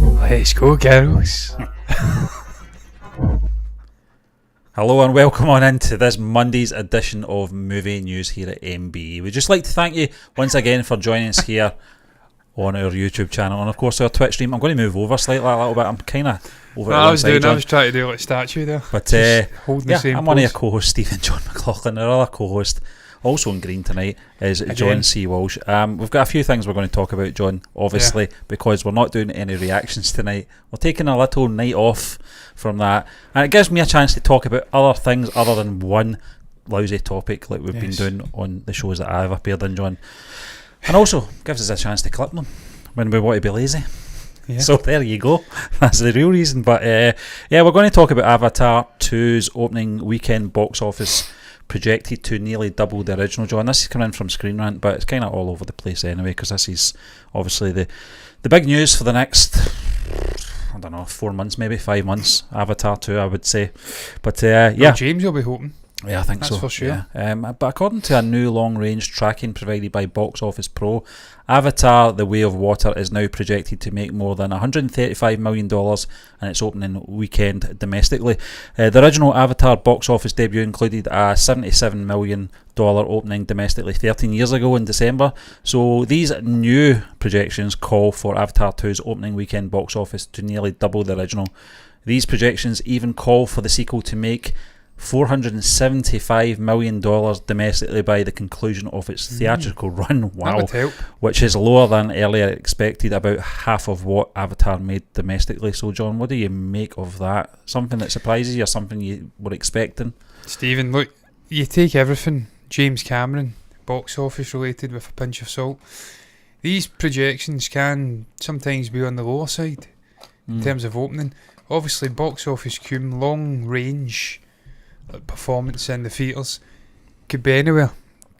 Let's go, girls. Hello and welcome on into this Monday's edition of Movie News here at MB. We'd just like to thank you once again for joining us here on our YouTube channel and of course our Twitch stream. I'm going to move over slightly a little bit. I'm kind of over I was trying to do like a statue there. But holding the same I'm pose. one of your co-hosts, Stephen John McLaughlin. Our other co-host, also in green tonight, is Again. John C. Walsh. We've got a few things we're going to talk about, John, obviously, because we're not doing any reactions tonight. We're taking a little night off from that, and it gives me a chance to talk about other things other than one lousy topic like we've been doing on the shows that I've appeared in, John. And also gives us a chance to clip them when we want to be lazy. Yeah. So there you go. That's the real reason. But we're going to talk about Avatar 2's opening weekend box office, projected to nearly double the original, John. This is coming in from Screen Rant, but it's kind of all over the place anyway, because this is obviously the big news for the next, I don't know, 4 months, maybe 5 months. Avatar 2, I would say. But James will be hoping. Yeah, I think that's so. For sure. Yeah. But according to a new long-range tracking provided by Box Office Pro, Avatar: The Way of Water is now projected to make more than $135 million in its opening weekend domestically. The original Avatar box office debut included a $77 million opening domestically 13 years ago in December. So these new projections call for Avatar 2's opening weekend box office to nearly double the original. These projections even call for the sequel to make $475 million domestically by the conclusion of its theatrical run. Wow. That would help. Which is lower than earlier expected, about half of what Avatar made domestically. So John, what do you make of that? Something that surprises you or something you were expecting? Stephen, look, you take everything James Cameron box office related with a pinch of salt. These projections can sometimes be on the lower side in terms of opening. Obviously box office cum, long range performance in the theatres could be anywhere.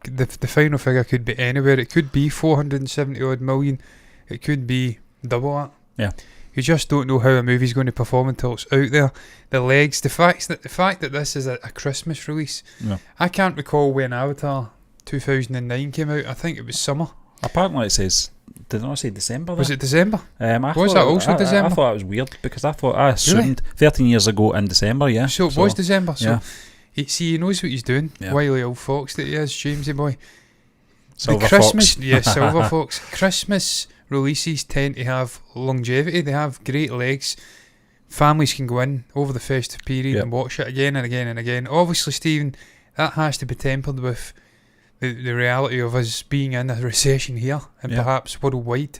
The final figure could be anywhere. It could be 470 odd million. It could be double that. Yeah. You just don't know how a movie's going to perform until it's out there. The legs, the fact that this is a Christmas release. Yeah. I can't recall when Avatar 2009 came out. I think it was summer. Apparently it says, did it not say December? Was it December? Was that also December? I thought it was weird because I assumed 13 years ago in December, yeah. So it was December. So yeah. he knows what he's doing. Yeah. Wily old fox that he is, Jamesy boy. Silver the Christmas, Fox. Yes, Silver Fox. Christmas releases tend to have longevity. They have great legs. Families can go in over the festive period and watch it again and again and again. Obviously, Stephen, that has to be tempered with the reality of us being in a recession here and perhaps worldwide.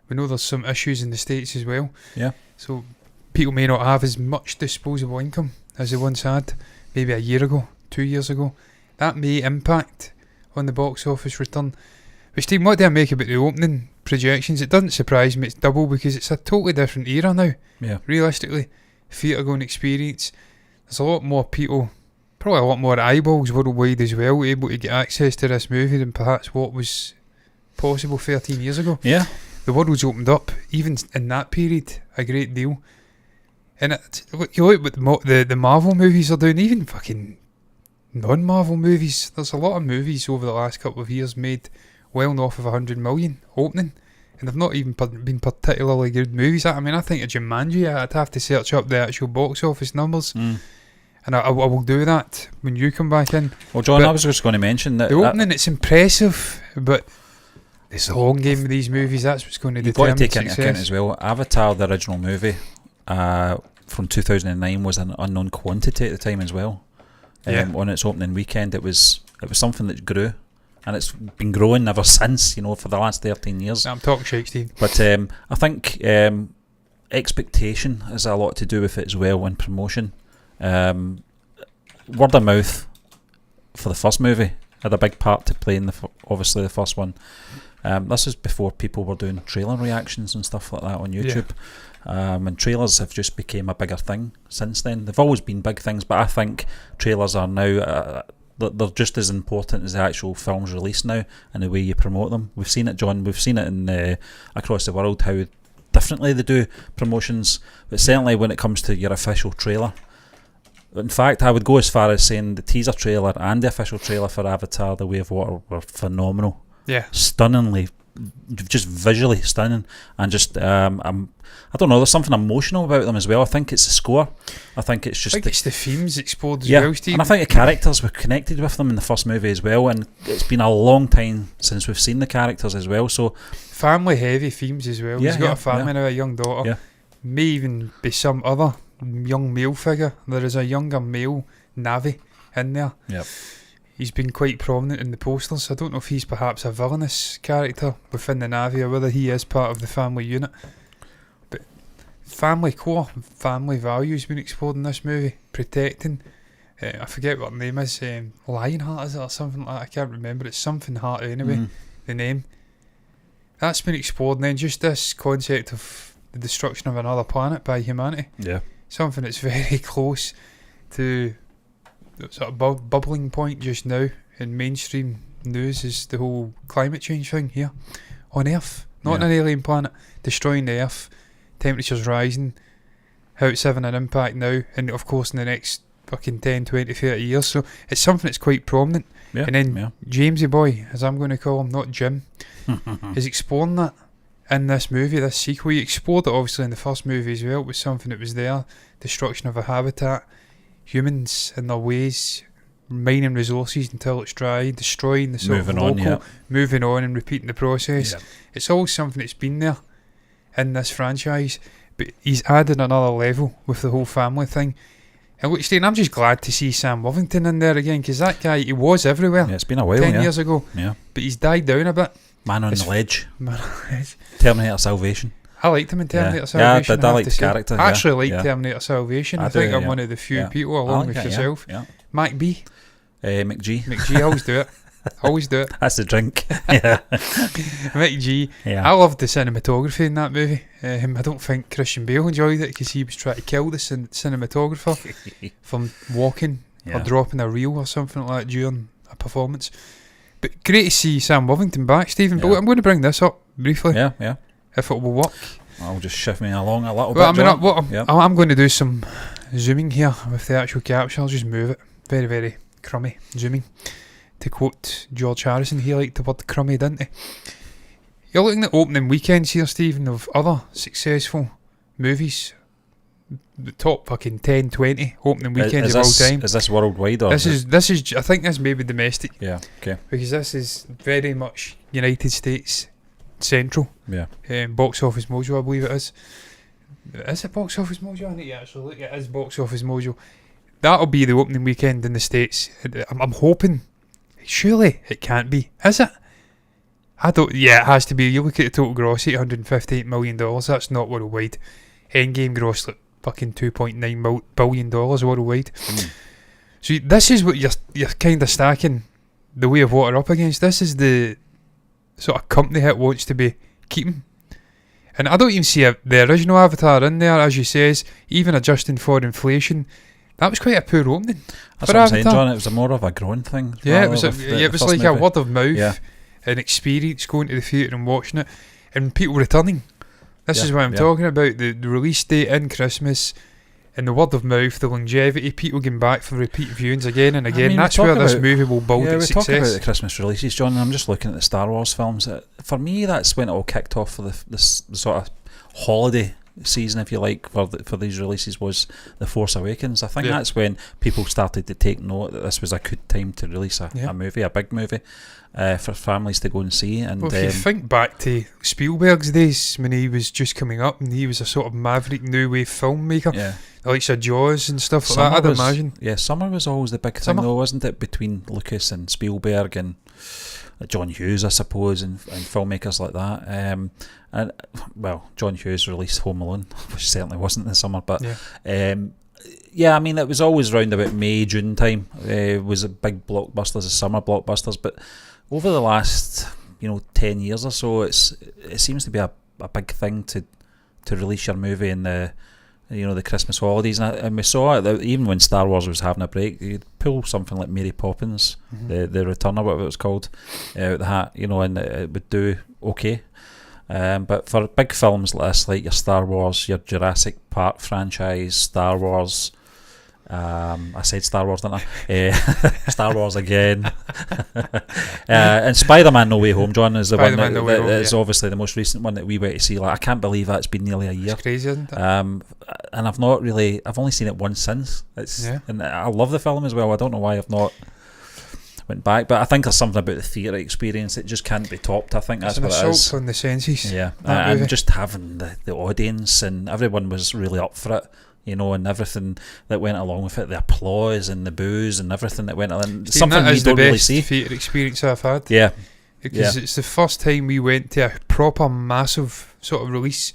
We know there's some issues in the States as well. Yeah. So people may not have as much disposable income as they once had, maybe a year ago, 2 years ago. That may impact on the box office return. But Steve, what do I make about the opening projections? It doesn't surprise me it's double because it's a totally different era now. Yeah. Realistically, theatre going experience. There's a lot more people, probably a lot more eyeballs worldwide as well, able to get access to this movie than perhaps what was possible 13 years ago. Yeah. The world's opened up, even in that period, a great deal. And you look at what the Marvel movies are doing, even fucking non-Marvel movies. There's a lot of movies over the last couple of years made well north of 100 million opening, and they've not even been particularly good movies. I mean, I think of Jumanji, I'd have to search up the actual box office numbers, and I will do that when you come back in. Well, John, I was just going to mention that the opening, it's impressive, but it's a long game with these movies. That's what's going to determine success. You've got to take into account as well, Avatar, the original movie, from 2009 was an unknown quantity at the time as well. On its opening weekend, it was something that grew, and it's been growing ever since. For the last 13 years. I'm talking shit, Steve. But I think expectation has a lot to do with it as well in promotion. Word of mouth for the first movie had a big part to play in obviously the first one. This is before people were doing trailer reactions and stuff like that on YouTube. And trailers have just become a bigger thing since then. They've always been big things, but I think trailers are now they're just as important as the actual film's release now, and the way you promote them. We've seen it, John. We've seen it in across the world how differently they do promotions, but certainly when it comes to your official trailer. In fact, I would go as far as saying the teaser trailer and the official trailer for Avatar: The Way of Water were phenomenal. Yeah. Stunningly just visually stunning, and just I don't know, there's something emotional about them as well. I think it's the score. I think it's just it's the themes explored as yeah, well, Steve. and I think the characters were connected with them in the first movie as well, and it's been a long time since we've seen the characters as well. So family heavy themes as well. He's got a family now, a young daughter. Yeah. May even be some other young male figure. There is a younger male Navi in there. Yep. He's been quite prominent in the posters. I don't know if he's perhaps a villainous character within the Navi or whether he is part of the family unit. But family core, family values been explored in this movie. Protecting, I forget what the name is, Lionheart is it or something like that? I can't remember. It's something Heart anyway, the name. That's been explored, and then just this concept of the destruction of another planet by humanity. Yeah. Something that's very close to the sort of bubbling point just now in mainstream news is the whole climate change thing here on Earth. Not on an alien planet, destroying the Earth, temperatures rising, how it's having an impact now, and of course in the next fucking 10, 20, 30 years. So it's something that's quite prominent. Yeah. And then Jamesy boy, as I'm going to call him, not Jim, is exploring that in this movie, this sequel. He explored it obviously in the first movie as well. It was something that was there. Destruction of a habitat, humans and their ways, mining resources until it's dry, destroying the sort of local, moving on and repeating the process. Yep. It's always something that's been there in this franchise, but he's added another level with the whole family thing. And look, Steve, I'm just glad to see Sam Worthington in there again, because that guy, he was everywhere. Yeah, it's been a while, 10 years ago. Yeah. But he's died down a bit. Man on the Ledge. Man on the Ledge. Terminator Salvation. I liked him in Terminator Salvation. Yeah, I liked the character. I actually liked Terminator Salvation. I think I'm one of the few people, along with yourself. Yeah. Mac B. McG. McG, always do it. Always do it. That's the drink. Yeah. McG. Yeah. I loved the cinematography in that movie. I don't think Christian Bale enjoyed it because he was trying to kill the cinematographer from walking or dropping a reel or something like that during a performance. But great to see Sam Worthington back, Stephen. But I'm going to bring this up briefly. Yeah. If it will work. I'll just shift me along a little bit. I'm going to do some zooming here with the actual capture. I'll just move it. Very, very crummy zooming. To quote George Harrison, he liked the word crummy, didn't he? You're looking at opening weekends here, Stephen, of other successful movies. The top fucking 10, 20 opening weekends of all time. Is this worldwide? Or this is. I think this may be domestic. Yeah, okay. Because this is very much United States central. Yeah. Box Office Mojo, I believe it is. Is it Box Office Mojo? I need to actually look. It is Box Office Mojo. That'll be the opening weekend in the States. I'm hoping. Surely it can't be. Is it? I don't. Yeah, it has to be. You look at the total gross, $858 million. That's not worldwide. Endgame gross like fucking $2.9 billion worldwide. So this is what you're kind of stacking the Way of Water up against. This is the sort of company it wants to be keeping. And I don't even see the original Avatar in there, as you says, even adjusting for inflation. That was quite a poor opening. That's what I'm saying, John. It was more of a grown thing. Yeah, it was like movie. A word of mouth, an experience going to the theatre and watching it, and people returning. This is what I'm talking about. The release date in Christmas, and the word of mouth, the longevity, people getting back for repeat viewings again and again. I mean, that's where this movie will build its success. Yeah, we talk about the Christmas releases, John, and I'm just looking at the Star Wars films. For me, that's when it all kicked off for the sort of holiday season, if you like, for these releases, was The Force Awakens. I think that's when people started to take note that this was a good time to release a movie, a big movie, for families to go and see. And if you think back to Spielberg's days when he was just coming up and he was a sort of maverick new wave filmmaker, the likes of Jaws and stuff like that, I'd imagine. Yeah, summer was always the big thing though, wasn't it, between Lucas and Spielberg and John Hughes, I suppose, and filmmakers like that. And well, John Hughes released Home Alone, which certainly wasn't in the summer, but I mean, it was always around about May, June time. Was a big blockbusters, a summer blockbusters, but over the last 10 years or so, it seems to be a big thing to release your movie in the the Christmas holidays, and we saw it even when Star Wars was having a break. You'd pull something like Mary Poppins, the Return or whatever it was called, out the hat, and it would do okay. But for big films like this, like your Star Wars, your Jurassic Park franchise, Star Wars, I said Star Wars, didn't I? Star Wars again. And Spider-Man No Way Home, John, is the one Spider-Man No Way Home, is obviously the most recent one that we went to see. Like, I can't believe that it's been nearly a year. It's crazy, isn't it? And I've only seen it once since. And I love the film as well. I don't know why I've not went back, but I think there's something about the theatre experience that just can't be topped. I think that's what it is. It's an assault on the senses. Yeah, and just having the audience, and everyone was really up for it. And everything that went along with it, the applause and the boos and everything that went along. Something we don't really see. That is the best theatre experience I've had. Yeah. Because it's the first time we went to a proper massive sort of release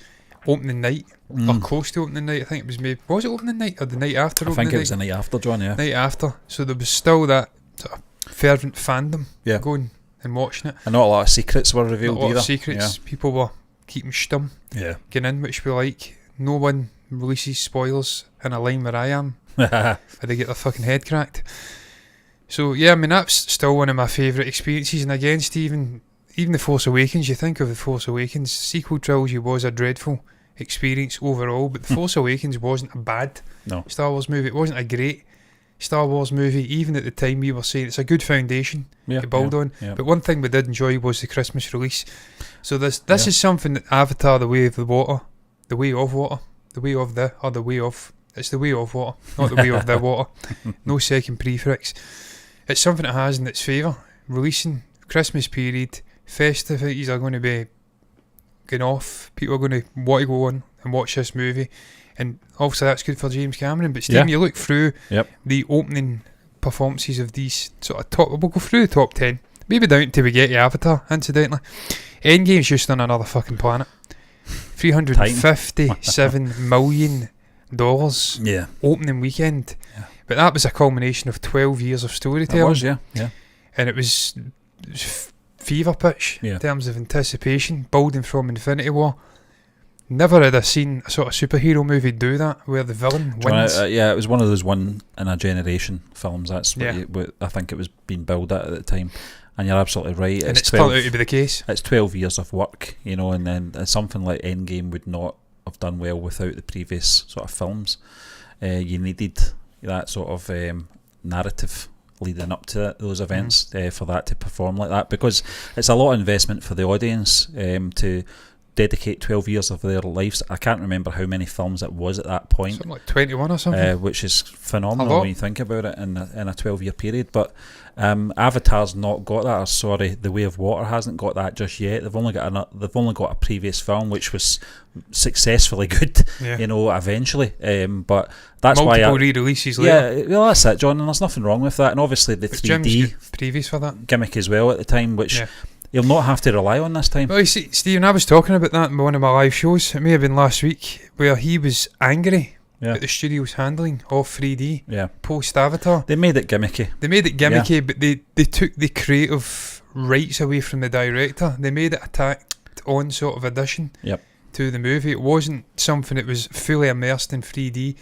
opening night, or close to opening night. I think it was maybe, was it opening night or the night after opening night? I think it was the night after, John, yeah. Night after. So there was still that sort of fervent fandom going and watching it. And not a lot of secrets were revealed either. Not a lot of secrets. People were keeping stum. Yeah. Getting in, which we like. No one releases spoilers in a line where I am. Where they get their fucking head cracked. So yeah, I mean, that's still one of my favourite experiences. And again, Stephen, even The Force Awakens, you think of The Force Awakens, sequel trilogy was a dreadful experience overall, but The Force Awakens wasn't a bad Star Wars movie. It wasn't a great Star Wars movie. Even at the time, we were saying it's a good foundation to build on. But one thing we did enjoy was the Christmas release. So this is something that Avatar: The Way of Water, it's the way of water, not the way of the water. No second prefix. It's something that has in its favour. Releasing Christmas period, festivities are going to be going off. People are going to want to go on and watch this movie, and obviously that's good for James Cameron. But Stephen, you look through the opening performances of these sort of top. We'll go through the top 10, maybe down till we get to Avatar. Incidentally, Endgame's just on another fucking planet. $357 million opening weekend. But that was a culmination of 12 years of storytelling. It was, and it was fever pitch in terms of anticipation, building from Infinity War. Never had I seen a sort of superhero movie do that, where the villain wins. It was one of those one in a generation films. That's what I think it was being billed at the time. And you're absolutely right. And it's turned out to be the case. It's 12 years of work, and then something like Endgame would not have done well without the previous sort of films. You needed that sort of narrative leading up to those events for that to perform like that, because it's a lot of investment for the audience to dedicate 12 years of their lives. I can't remember how many films it was at that point. Something like 21 or something. Which is phenomenal when you think about it in a 12-year period. But Avatar's not got that. Or sorry, The Way of Water hasn't got that just yet. They've only got a previous film which was successfully good. Eventually. But that's multiple re-releases later. Yeah, well, that's it, John. And there's nothing wrong with that. And obviously the 3D previous for that gimmick as well at the time, which. Yeah. You'll not have to rely on this time. Well, you see, Stephen, I was talking about that in one of my live shows. It may have been last week, where he was angry at the studio's handling of 3D post Avatar. They made it gimmicky. But they took the creative rights away from the director. They made it a tacked on sort of addition to the movie. It wasn't something that was fully immersed in 3D,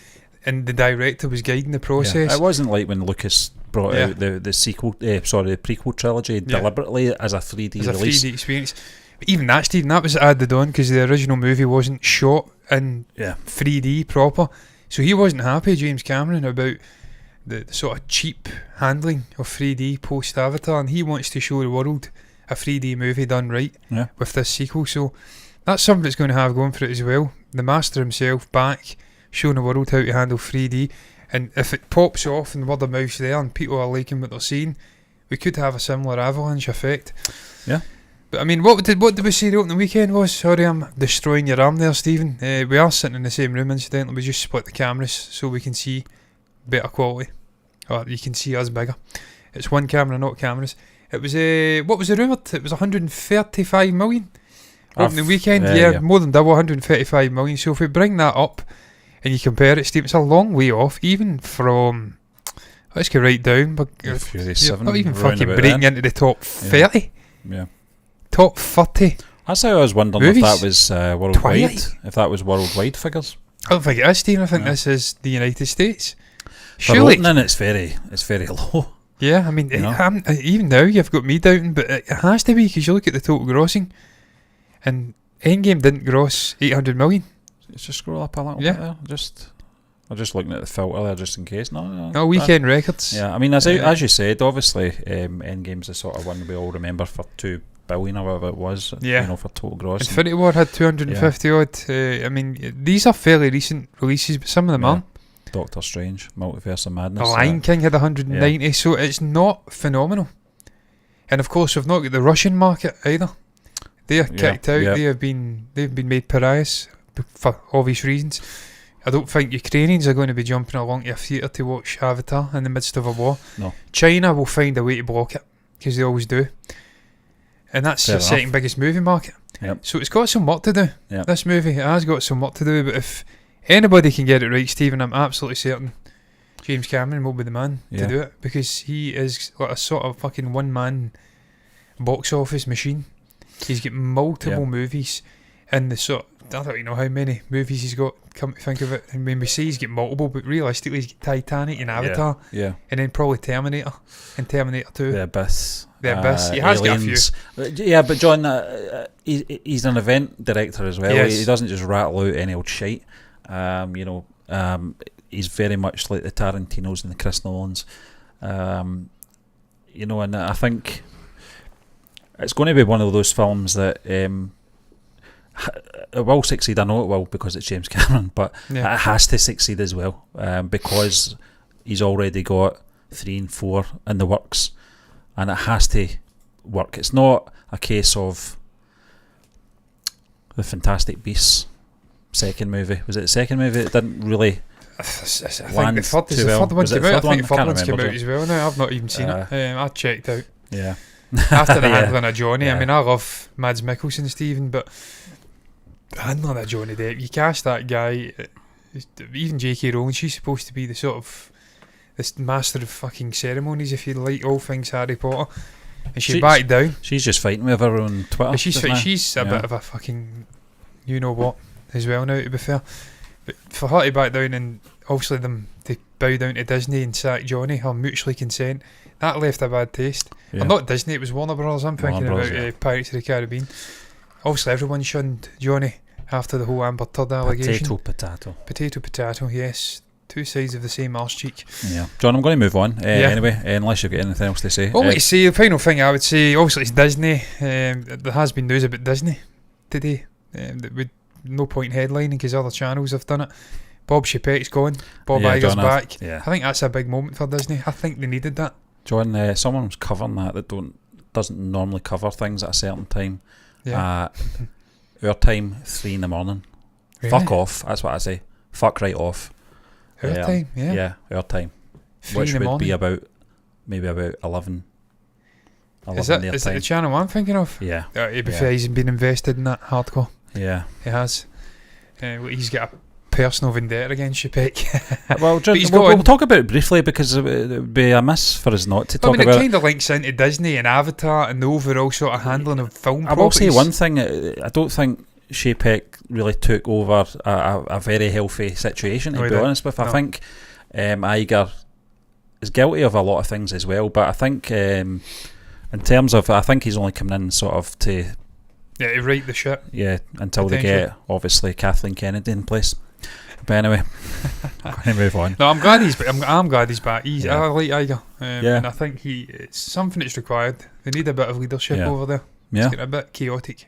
and the director was guiding the process. It wasn't like when Lucas brought out the sequel, the prequel trilogy deliberately as a 3D release. 3D experience. But even that, Stephen, that was added on because the original movie wasn't shot in 3D proper. So he wasn't happy, James Cameron, about the sort of cheap handling of 3D post Avatar, and he wants to show the world a 3D movie done right with this sequel. So that's something that's going to have going for it as well. The master himself back, showing the world how to handle 3D. And if it pops off and word of mouth there and people are liking what they're seeing, we could have a similar avalanche effect. Yeah. But I mean, what did we say the opening weekend was? Sorry, I'm destroying your arm there, Stephen. We are sitting in the same room, incidentally. We just split the cameras so we can see better quality. Or you can see us bigger. It's one camera, not cameras. It was what was the rumoured? It was 135 million opening weekend. More than double, 135 million. So if we bring that up and you compare it, Steve, it's a long way off, even from. Let's go right down. But you're not even fucking breaking into the top 30. Yeah. Top 30. That's how I was wondering movies. If that was worldwide. Twilight. If that was worldwide figures. I don't think it is, Stephen. I think this is the United States. For opening, it's very low. Yeah, I mean, even now you've got me doubting, but it has to be because you look at the total grossing, and Endgame didn't gross 800 million. Let's just scroll up a little bit there. Just I'm just looking at the filter there just in case. No, Weekend Records. Yeah, I mean, as you said, obviously, Endgame's the sort of one we all remember for $2 billion or whatever it was. Yeah. For total gross. Infinity War had 250 odd. I mean, these are fairly recent releases, but some of them aren't. Doctor Strange, Multiverse of Madness. The Lion King had 190, so it's not phenomenal. And of course, we've not got the Russian market either. They're kicked out. Yeah. They've been made pariahs for obvious reasons. I don't think Ukrainians are going to be jumping along to a theatre to watch Avatar in the midst of a war. No. China will find a way to block it, because they always do. And that's the second biggest movie market. Yep. So it's got some work to do. Yep. This movie, it has got some work to do, but if anybody can get it right, Stephen, I'm absolutely certain James Cameron will be the man to do it, because he is like a sort of fucking one-man box office machine. He's got multiple movies in the sort. I don't even know how many movies he's got, come to think of it. And when we say he's got multiple, but realistically he's got Titanic and Avatar, and then probably Terminator and Terminator 2. The Abyss. The Abyss. He has Aliens. got a few. Yeah, but John, he's an event director as well. Yes. He doesn't just rattle out any old shite. He's very much like the Tarantinos and the Chris Nolans. And I think it's going to be one of those films that it will succeed. I know it will, because it's James Cameron, but it has to succeed as well, because he's already got 3 and 4 in the works, and it has to work. It's not a case of the Fantastic Beasts second movie. Was it the second movie? It didn't really land too well. The third one came out. I think the third one's remember, come out as well now. I've not even seen it. I checked out. Yeah. After the handling of Johnny, I mean, I love Mads Mikkelsen, Stephen, but the handling of Johnny Depp, you cast that guy, even J.K. Rowling, she's supposed to be the sort of this master of fucking ceremonies, if you like, all things Harry Potter, and she backed down. She's just fighting with her on Twitter. She's a bit of a fucking you know what as well now, to be fair. But for her to back down, and obviously them to bow down to Disney and sack Johnny, her mutually consent, that left a bad taste. Yeah. Not Disney, it was Warner Brothers. I'm thinking Brothers, about Pirates of the Caribbean. Obviously everyone shunned Johnny after the whole Amber Turd allegation. Potato, yes. Two sides of the same arse cheek. Yeah. John, I'm going to move on anyway, unless you've got anything else to say. To say, the final thing I would say, obviously it's Disney. There has been news about Disney today. That would no point headlining, because other channels have done it. Bob Chapek's gone. Bob Iger's back. I think that's a big moment for Disney. I think they needed that. John, someone was covering that doesn't normally cover things at a certain time. Yeah. Our time, 3 in the morning. Really? Fuck off. That's what I say. Fuck right off. Our time, yeah. Yeah, our time. Which would be about 11. Is it the channel I'm thinking of? Yeah. He's been invested in that hardcore. Yeah. He has. He's got a personal vendetta against Chapek. Well, we'll talk about it briefly, because it would be amiss for us not to talk about it. It kind of links into Disney and Avatar and the overall sort of handling of film I properties. will say one thing, I don't think Chapek really took over a very healthy situation, to be honest with. I think Iger is guilty of a lot of things as well, but I think in terms of, I think he's only coming in sort of to right the ship. Yeah, until they get obviously Kathleen Kennedy in place. But anyway, I'm going to move on. No, I'm glad he's back. I'm glad he's back. I like Iger, and I think it's something that's required. They need a bit of leadership over there. It's getting a bit chaotic.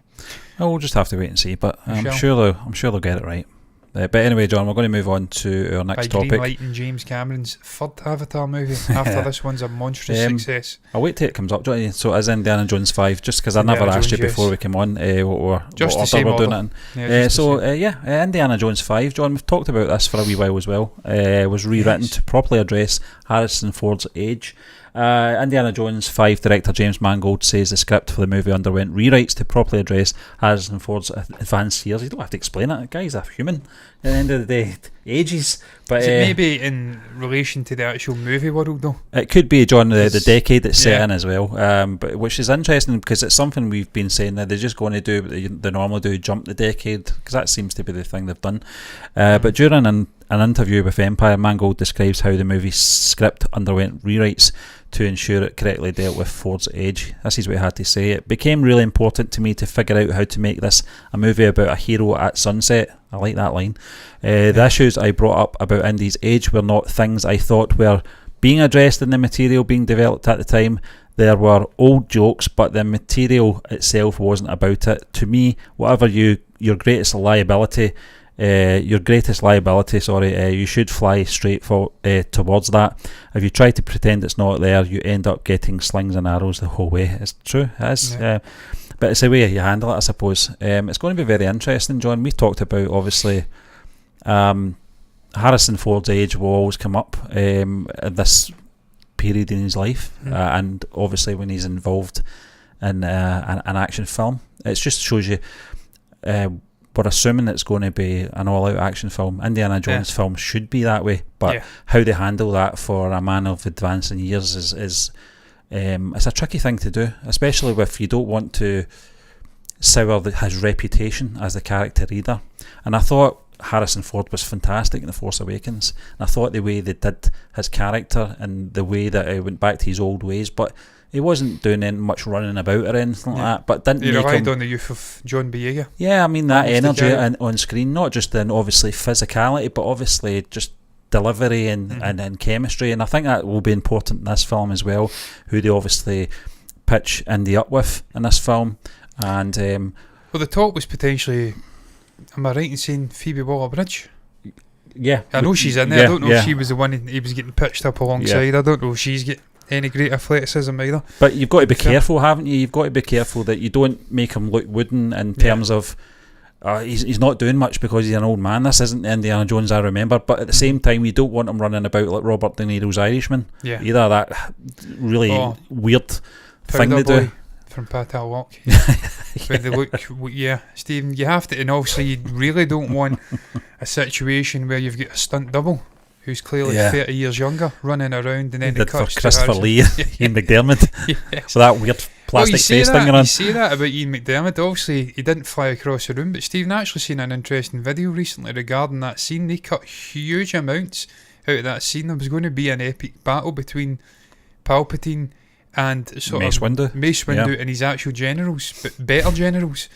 Oh, we'll just have to wait and see, but I'm sure they'll get it right. But anyway, John, we're going to move on to our next topic. Greenlighting James Cameron's third Avatar movie after this one's a monstrous success. I'll wait till it comes up, Johnny. So as Indiana Jones 5, just because I never asked you before we came on what order we're doing it in. Indiana Jones 5, John, we've talked about this for a wee while as well. Was rewritten to properly address Harrison Ford's age. Indiana Jones 5 director James Mangold says the script for the movie underwent rewrites to properly address Harrison Ford's advanced years. You don't have to explain it. The guy's a human. At the end of the day, ages. But is it maybe in relation to the actual movie world though? It could be, John, the decade it's set in as well. But which is interesting, because it's something we've been saying that they're just going to do what they normally do, jump the decade, because that seems to be the thing they've done. But during an interview with Empire, Mangold describes how the movie's script underwent rewrites to ensure it correctly dealt with Ford's age. This is what he had to say. It became really important to me to figure out how to make this a movie about a hero at sunset. I like that line. The issues I brought up about Indy's age were not things I thought were being addressed in the material being developed at the time. There were old jokes, but the material itself wasn't about it. To me, whatever your greatest liability, you should fly straight towards that. If you try to pretend it's not there, you end up getting slings and arrows the whole way. It's true, it is. Yeah. But it's the way you handle it, I suppose. It's going to be very interesting, John. We talked about, obviously, Harrison Ford's age will always come up at this period in his life, and obviously when he's involved in an action film, it just shows you we're assuming it's going to be an all-out action film. Indiana Jones film should be that way, but how they handle that for a man of advancing years is it's a tricky thing to do, especially if you don't want to sour his reputation as the character either. And I thought Harrison Ford was fantastic in The Force Awakens, and I thought the way they did his character and the way that he went back to his old ways, but he wasn't doing any much running about or anything like that. But didn't he make relied him, on the youth of John Boyega. Yeah, I mean that Almost energy on screen, not just in obviously physicality, but obviously just delivery and chemistry. And I think that will be important in this film as well, who they obviously pitch Indy up with in this film. And well, the talk was potentially, am I right in saying Phoebe Waller-Bridge? Yeah, I know she's in there. I don't know if she was the one he was getting pitched up alongside. I don't know if she's got any great athleticism either. But you've got to be careful, haven't you? You've got to be careful that you don't make him look wooden in terms of he's not doing much because he's an old man. This isn't the Indiana Jones I remember. But at the same time, you don't want him running about like Robert De Niro's Irishman. Yeah. Either that really weird thing they do. From Patal Walk. But they look, Stephen, you have to, and obviously you really don't want a situation where you've got a stunt double who's clearly 30 years younger running around, and then did for Christopher Lee Ian McDermott so that weird plastic face thing around. You say that about Ian McDermott. Obviously he didn't fly across the room, but Stephen, I actually seen an interesting video recently regarding that scene. They cut huge amounts out of that scene. There was going to be an epic battle between Palpatine and Mace Windu and his actual generals, but better generals.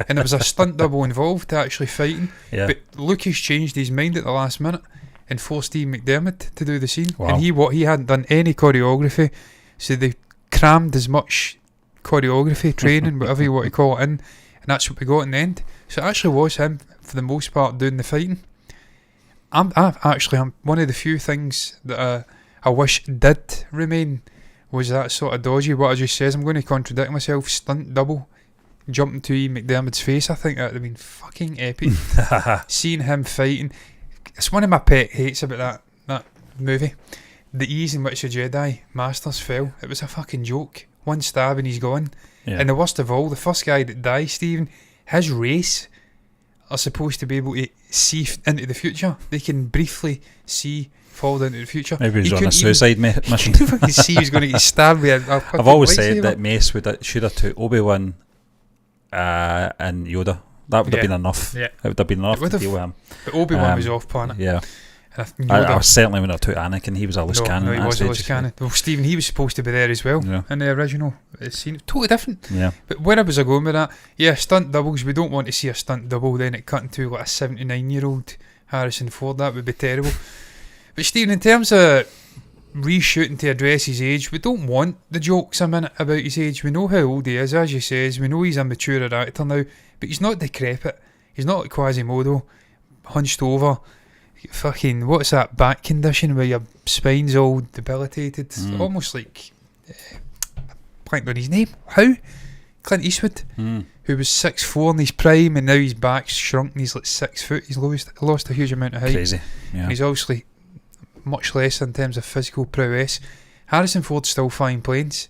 And there was a stunt double involved to actually fighting. But Lucas changed his mind at the last minute and forced Ian McDermott to do the scene. And he hadn't done any choreography, so they crammed as much choreography, training, whatever you want to call it, in, and that's what we got in the end. So it actually was him for the most part doing the fighting. I'm one of the few things that I wish did remain was that sort of dodgy, what I just says. I'm going to contradict myself. Stunt double jumping to Ian McDermott's face. I think that would have been fucking epic. Seeing him fighting. It's one of my pet hates about that movie. The ease in which the Jedi Masters fell. It was a fucking joke. One stab and he's gone. And the worst of all, the first guy that dies, Stephen, his race are supposed to be able to see into the future. They can briefly see forward into the future. Maybe he was on a suicide mission. He couldn't fucking see he was going to get stabbed with a I've always said that Mace should have took Obi-Wan and Yoda. That would have been enough. It would have been enough to deal with him. But Obi-Wan was off planet. I certainly wouldn't have took Anakin. He was a loose cannon. No, he was a loose cannon. Well, Stephen, he was supposed to be there as well in the original scene. Totally different. But where was I going with that? Stunt doubles. We don't want to see a stunt double then it cut into like a 79-year-old Harrison Ford. That would be terrible. But Stephen, in terms of reshooting to address his age, we don't want the jokes a minute about his age. We know how old he is, as you says. We know he's a mature actor now, but he's not decrepit. He's not like Quasimodo, hunched over. Fucking, what's that back condition where your spine's all debilitated? Almost like, blanked on his name. How? Clint Eastwood, who was 6'4" in his prime, and now his back's shrunk and he's like 6 foot. He's lost a huge amount of height. Crazy. He's obviously much less in terms of physical prowess. Harrison Ford's still flying planes.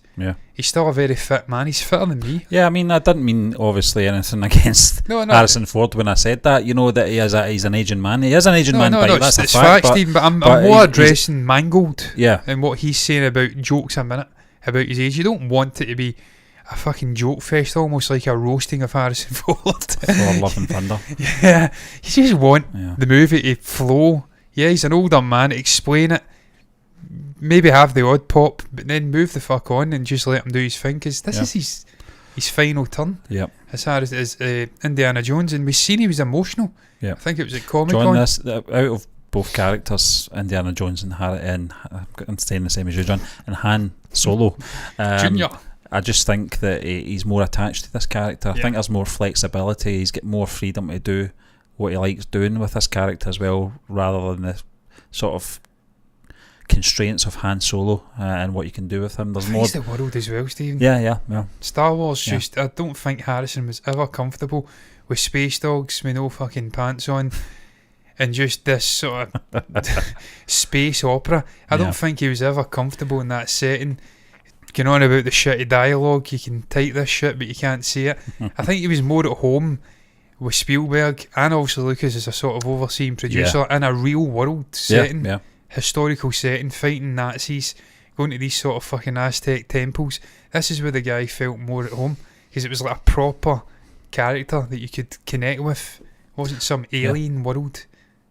He's still a very fit man. He's fitter than me. I mean, I didn't mean obviously anything against Harrison Ford when I said that. You know that he's an aging man. He is an aging man. That's a fact. Stephen, but I'm more addressing Mangold. And what he's saying about jokes a minute about his age. You don't want it to be a fucking joke fest, almost like a roasting of Harrison Ford. For Love and Thunder. You just want the movie to flow Yeah, he's an older man. Explain it. Maybe have the odd pop, but then move the fuck on and just let him do his thing, because this is his final turn. Yep. As hard as Indiana Jones, and we've seen he was emotional. Yeah. I think it was at Comic John, Con. out of both characters, Indiana Jones and I'm staying the same as you, John, and Han Solo, Junior. I just think that he's more attached to this character. I think there's more flexibility. He's got more freedom to do what he likes doing with this character as well, rather than the sort of constraints of Han Solo and what you can do with him. There's more. The world as well, Stephen. Yeah. Star Wars, just I don't think Harrison was ever comfortable with space dogs with no fucking pants on, and just this sort of space opera. I don't think he was ever comfortable in that setting. Going on about the shitty dialogue, you can type this shit but you can't see it. I think he was more at home with Spielberg and also Lucas as a sort of overseeing producer in a real world setting. Historical setting, fighting Nazis, going to these sort of fucking Aztec temples. This is where the guy felt more at home, because it was like a proper character that you could connect with. It wasn't some alien world.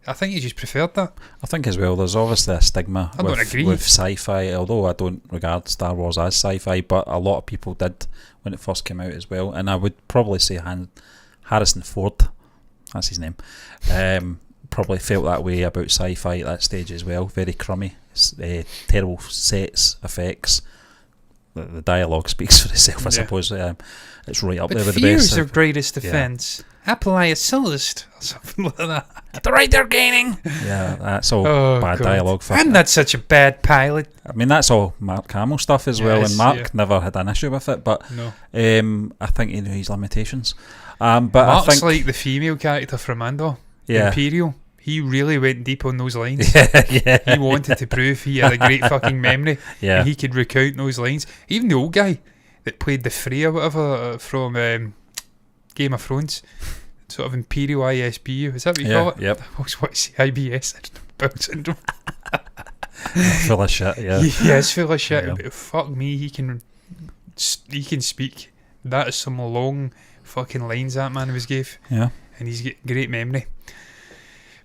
I think he just preferred that. I think as well there's obviously a stigma with sci-fi, although I don't regard Star Wars as sci-fi, but a lot of people did when it first came out as well, and I would probably say Harrison Ford, that's his name, probably felt that way about sci-fi at that stage as well. Very crummy, terrible sets, effects. The dialogue speaks for itself, I suppose. It's right up there with the best. Fear is their greatest defence. Apply a sillist or something like that. At the rate they're gaining. Yeah, that's all bad dialogue. I'm not such a bad pilot. I mean, that's all Mark Hamill stuff as well, and Mark never had an issue with it, but I think he knew his limitations. But Mark's I think, like the female character from Andor, Imperial. He really went deep on those lines. He wanted to prove he had a great fucking memory, and he could recount those lines. Even the old guy that played the Frey or whatever from Game of Thrones, sort of Imperial ISB, is that what you call it? Yep. I always want to say IBS, Bowel syndrome. Full of shit, He is full of shit, but fuck me, he can speak. That is some long fucking lines that man was gave. Yeah. And he's got great memory.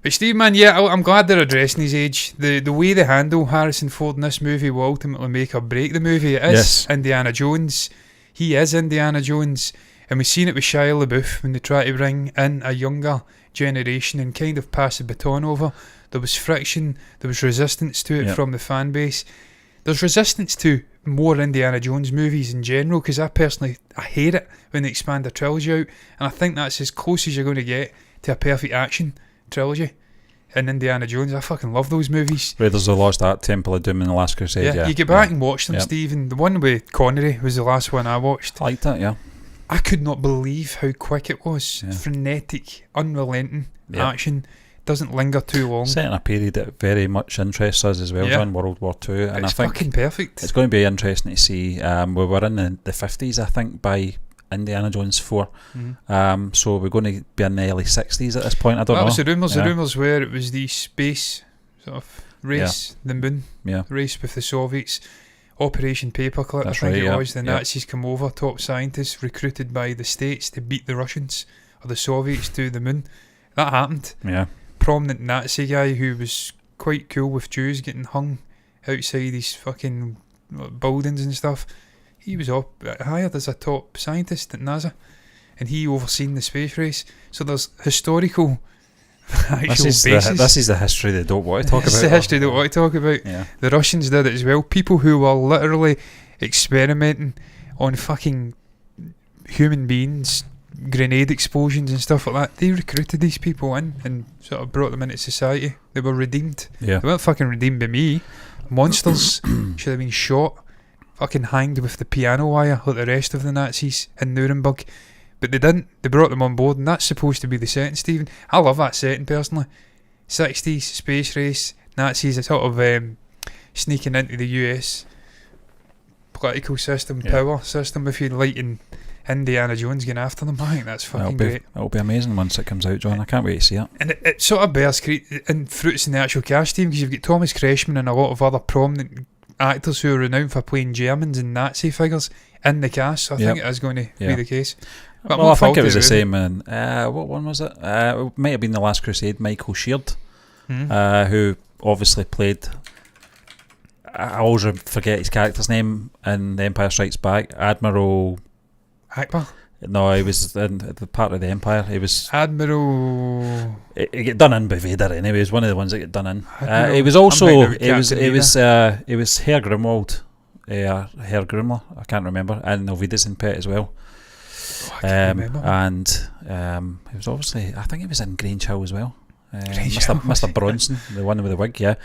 But Steve, man, I'm glad they're addressing his age. The way they handle Harrison Ford in this movie will ultimately make or break the movie. It is Indiana Jones. He is Indiana Jones. And we've seen it with Shia LaBeouf when they try to bring in a younger generation and kind of pass the baton over. There was friction, there was resistance to it from the fan base. There's resistance to more Indiana Jones movies in general, because I hate it when they expand the trilogy out, and I think that's as close as you're going to get to a perfect action trilogy in Indiana Jones. I fucking love those movies. Raiders of the Lost Ark, Temple of Doom and The Last Crusade. You get back and watch them, Stephen. The one with Connery was the last one I watched. I liked it, I could not believe how quick it was. Frenetic, unrelenting action. Doesn't linger too long. Set in a period that very much interests us as well, John, World War II. And it's I think fucking perfect. It's going to be interesting to see. We were in the 50s, I think, by Indiana Jones 4. So we're going to be in the early 60s at this point. I don't know. That was the rumours. The rumours were it was the space sort of race, the moon race with the Soviets. Operation Paperclip, that's I think it was. The Nazis come over, top scientists recruited by the States to beat the Russians or the Soviets to the moon. That happened. Prominent Nazi guy who was quite cool with Jews getting hung outside these fucking buildings and stuff. He was hired as a top scientist at NASA, and he overseen the space race. So there's historical basis. This is the history they don't want to talk about. It's the history they don't want to talk about. The Russians did it as well. People who were literally experimenting on fucking human beings, grenade explosions and stuff like that. They recruited these people in and sort of brought them into society. They were redeemed. They weren't fucking redeemed by me. Monsters should have been shot, fucking hanged with the piano wire like the rest of the Nazis in Nuremberg. But they didn't. They brought them on board, and that's supposed to be the setting, Stephen. I love that setting personally. 60s, space race, Nazis are sort of sneaking into the US political system, power system, if you like, and Indiana Jones getting after them. I think that's fucking great. It'll be amazing once it comes out, John. I can't wait to see it. And it sort of bears fruits in the actual cast team, because you've got Thomas Kretschmann and a lot of other prominent actors who are renowned for playing Germans and Nazi figures in the cast. So I think it is going to be the case. But I think it was the same in what one was it? It might have been The Last Crusade. Michael Sheard who obviously played. I always forget his character's name in The Empire Strikes Back. Admiral Akbar? No, he was in the part of the Empire. He was Admiral. He get done in by Vader anyway. He was one of the ones that get done in. Admiral. It was also it was Herr Grimwald, Herr Grimler. I can't remember, and Ovidius in Pet as well. Oh, I can't remember. And he was obviously, I think he was in Grange Hill as well. Grange Hill, Mr. Bronson, the one with the wig, yeah.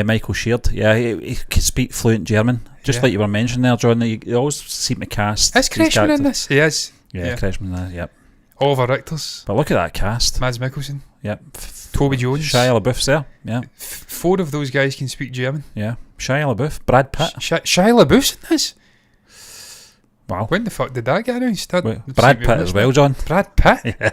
Michael Sheard, yeah, he could speak fluent German, just like you were mentioning there, John. You always seem to cast. Is Kreshman in this? He is. Yeah, Kreshman there, yep. Oliver Richters. But look at that cast. Mads Mikkelsen. Yep. Toby Jones. Shia LaBeouf's there, yeah. 4 of those guys can speak German. Yeah. Shia LaBeouf, Brad Pitt. Shia LaBeouf's in this? Wow. When the fuck did that get announced? Brad Pitt as well, John. Brad Pitt? Yeah.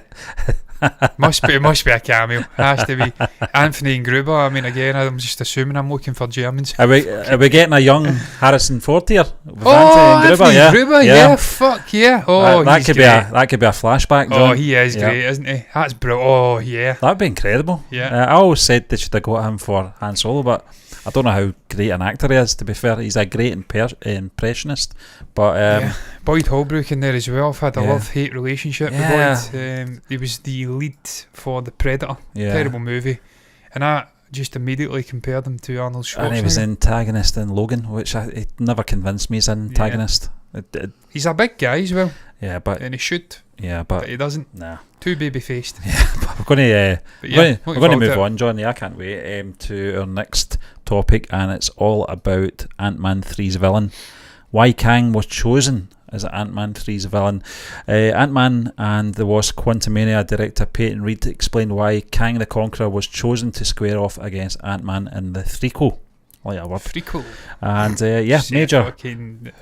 must be a cameo. Has to be. Anthony and Gruber. I mean, again, I'm just assuming I'm looking for Germans. Are we getting a young Harrison Ford here? With Anthony Gruber, yeah. Fuck yeah. Oh, that could be a flashback, John. Oh, he is great, isn't he? That's brilliant. Oh, yeah. That'd be incredible. Yeah. I always said they should have got him for Han Solo, but I don't know how great an actor he is, to be fair. He's a great impressionist. But Boyd Holbrook in there as well. I've had a love-hate relationship with Boyd. He was the lead for The Predator. Terrible movie. And I just immediately compared him to Arnold Schwarzenegger. And he was antagonist in Logan, which it never convinced me he's an antagonist. He's a big guy as well. Yeah, but... And he should. Yeah, but he doesn't. Nah. Too baby-faced. Yeah, but we're going to move on, John. Yeah, I can't wait to our next topic, and it's all about Ant-Man 3's villain. Why Kang was chosen as Ant-Man 3's villain. Ant-Man and the Wasp Quantumania director Peyton Reed explained why Kang the Conqueror was chosen to square off against Ant-Man in the threequel. Like a word. Threequel. And Major.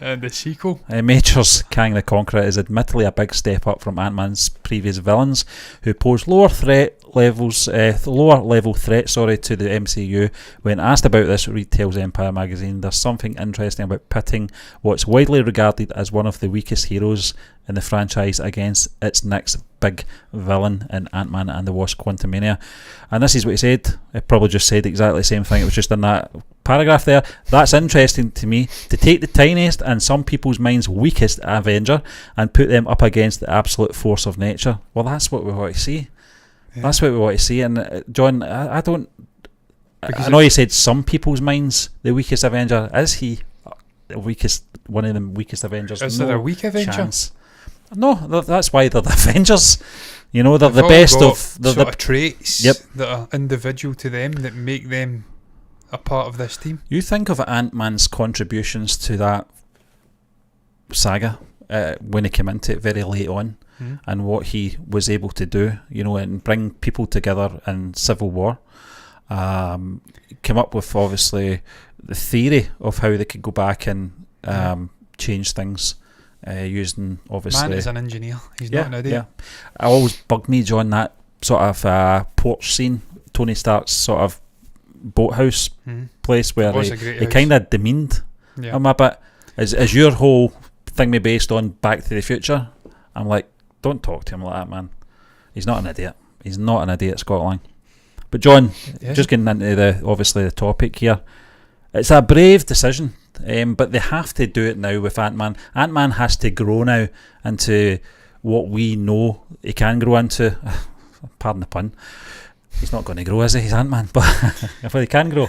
The sequel. Major's Kang the Conqueror is admittedly a big step up from Ant-Man's previous villains, who pose lower level threat to the MCU. When asked about this, Reed tells Empire magazine there's something interesting about pitting what's widely regarded as one of the weakest heroes in the franchise against its next big villain in Ant-Man and the Wasp Quantumania. And this is what he said. He probably just said exactly the same thing. It was just in that paragraph there. That's interesting to me, to take the tiniest and some people's minds weakest Avenger and put them up against the absolute force of nature. Well, that's what we want to see. Yeah. That's what we want to see. And John, I don't... Because I know you said some people's minds the weakest Avenger. Is he the weakest? One of the weakest Avengers? Is there a weak Avenger? Chance. No, that's why they're the Avengers. You know, they're the best of... They're the traits that are individual to them that make them a part of this team. You think of Ant-Man's contributions to that saga when he came into it very late on, and what he was able to do, you know, and bring people together in Civil War. Came up with, obviously, the theory of how they could go back and change things using, obviously... Man is an engineer. He's not an idiot. Yeah. It always bugged me, John, that sort of porch scene, Tony Stark's sort of boathouse place where he kind of demeaned him a bit. Is your whole thing based on Back to the Future? I'm like, don't talk to him like that, man. He's not an idiot. He's not an idiot, Scott Lang. But John, just getting into the topic here, it's a brave decision, but they have to do it now with Ant-Man. Ant-Man has to grow now into what we know he can grow into. Pardon the pun. He's not going to grow, is he? He's Ant-Man, but if he can grow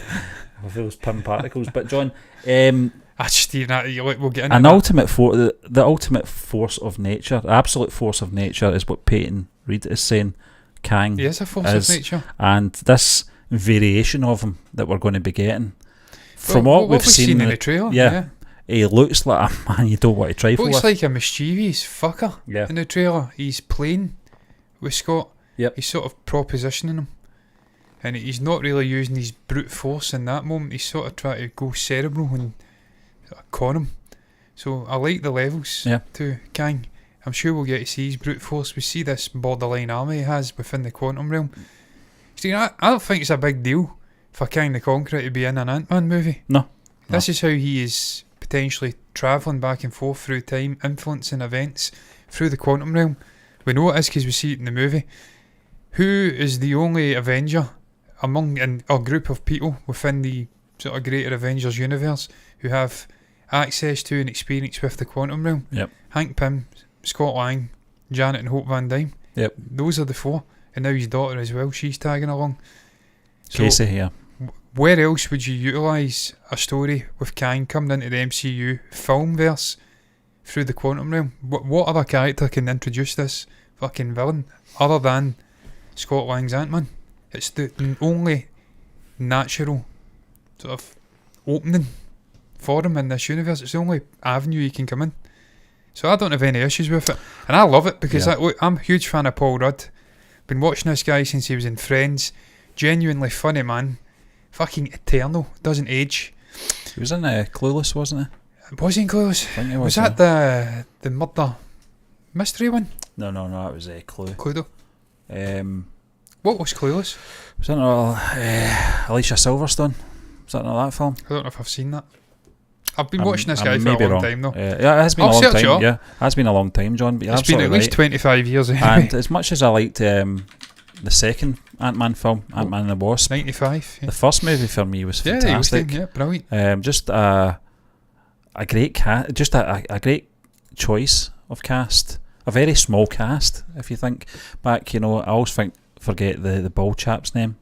with those pin particles. But John, we'll get into an ultimate the ultimate force of nature, the absolute force of nature, is what Peyton Reed is saying. Kang is a force of nature, and this variation of him that we're going to be getting from what we've seen in the trailer. He looks like a man you don't want to trifle with. Looks like a mischievous fucker in the trailer. He's playing with Scott. He's sort of propositioning him, and he's not really using his brute force in that moment. He's sort of trying to go cerebral and con him. So I like the levels to Kang. I'm sure we'll get to see his brute force. We see this borderline army he has within the quantum realm. See, I don't think it's a big deal for Kang the Conqueror to be in an Ant-Man movie. No. This is how he is potentially travelling back and forth through time, influencing events through the quantum realm. We know it is because we see it in the movie. Who is the only Avenger among a group of people within the sort of greater Avengers universe who have access to and experience with the quantum realm. Yep. Hank Pym, Scott Lang, Janet and Hope Van Dyne. Yep. Those are the four. And now his daughter as well, she's tagging along. So Casey here. where else would you utilise a story with Kang coming into the MCU film verse through the quantum realm? What other character can introduce this fucking villain other than Scott Lang's Ant-Man? It's the only natural sort of opening for him in this universe. It's the only avenue he can come in. So I don't have any issues with it. And I love it because I'm a huge fan of Paul Rudd. Been watching this guy since he was in Friends. Genuinely funny, man. Fucking eternal. Doesn't age. He was in Clueless, wasn't he? Was he in Clueless? I think he Was that the murder mystery one? No, it was Clue. Cluedo. What was Clueless? Was that Alicia Silverstone? Was that not that film? I don't know if I've seen that. I've been watching this guy for a long time though. Yeah, it has been a long time. Yeah, it has been a long time, John. But it's been at least 25 years anyway. And as much as I liked the second Ant-Man film, Ant-Man and the Wasp, 95. Yeah. The first movie for me was fantastic. Yeah, brilliant. Just a great just a great choice of cast. A very small cast. If you think back, I always forget the bald chap's name,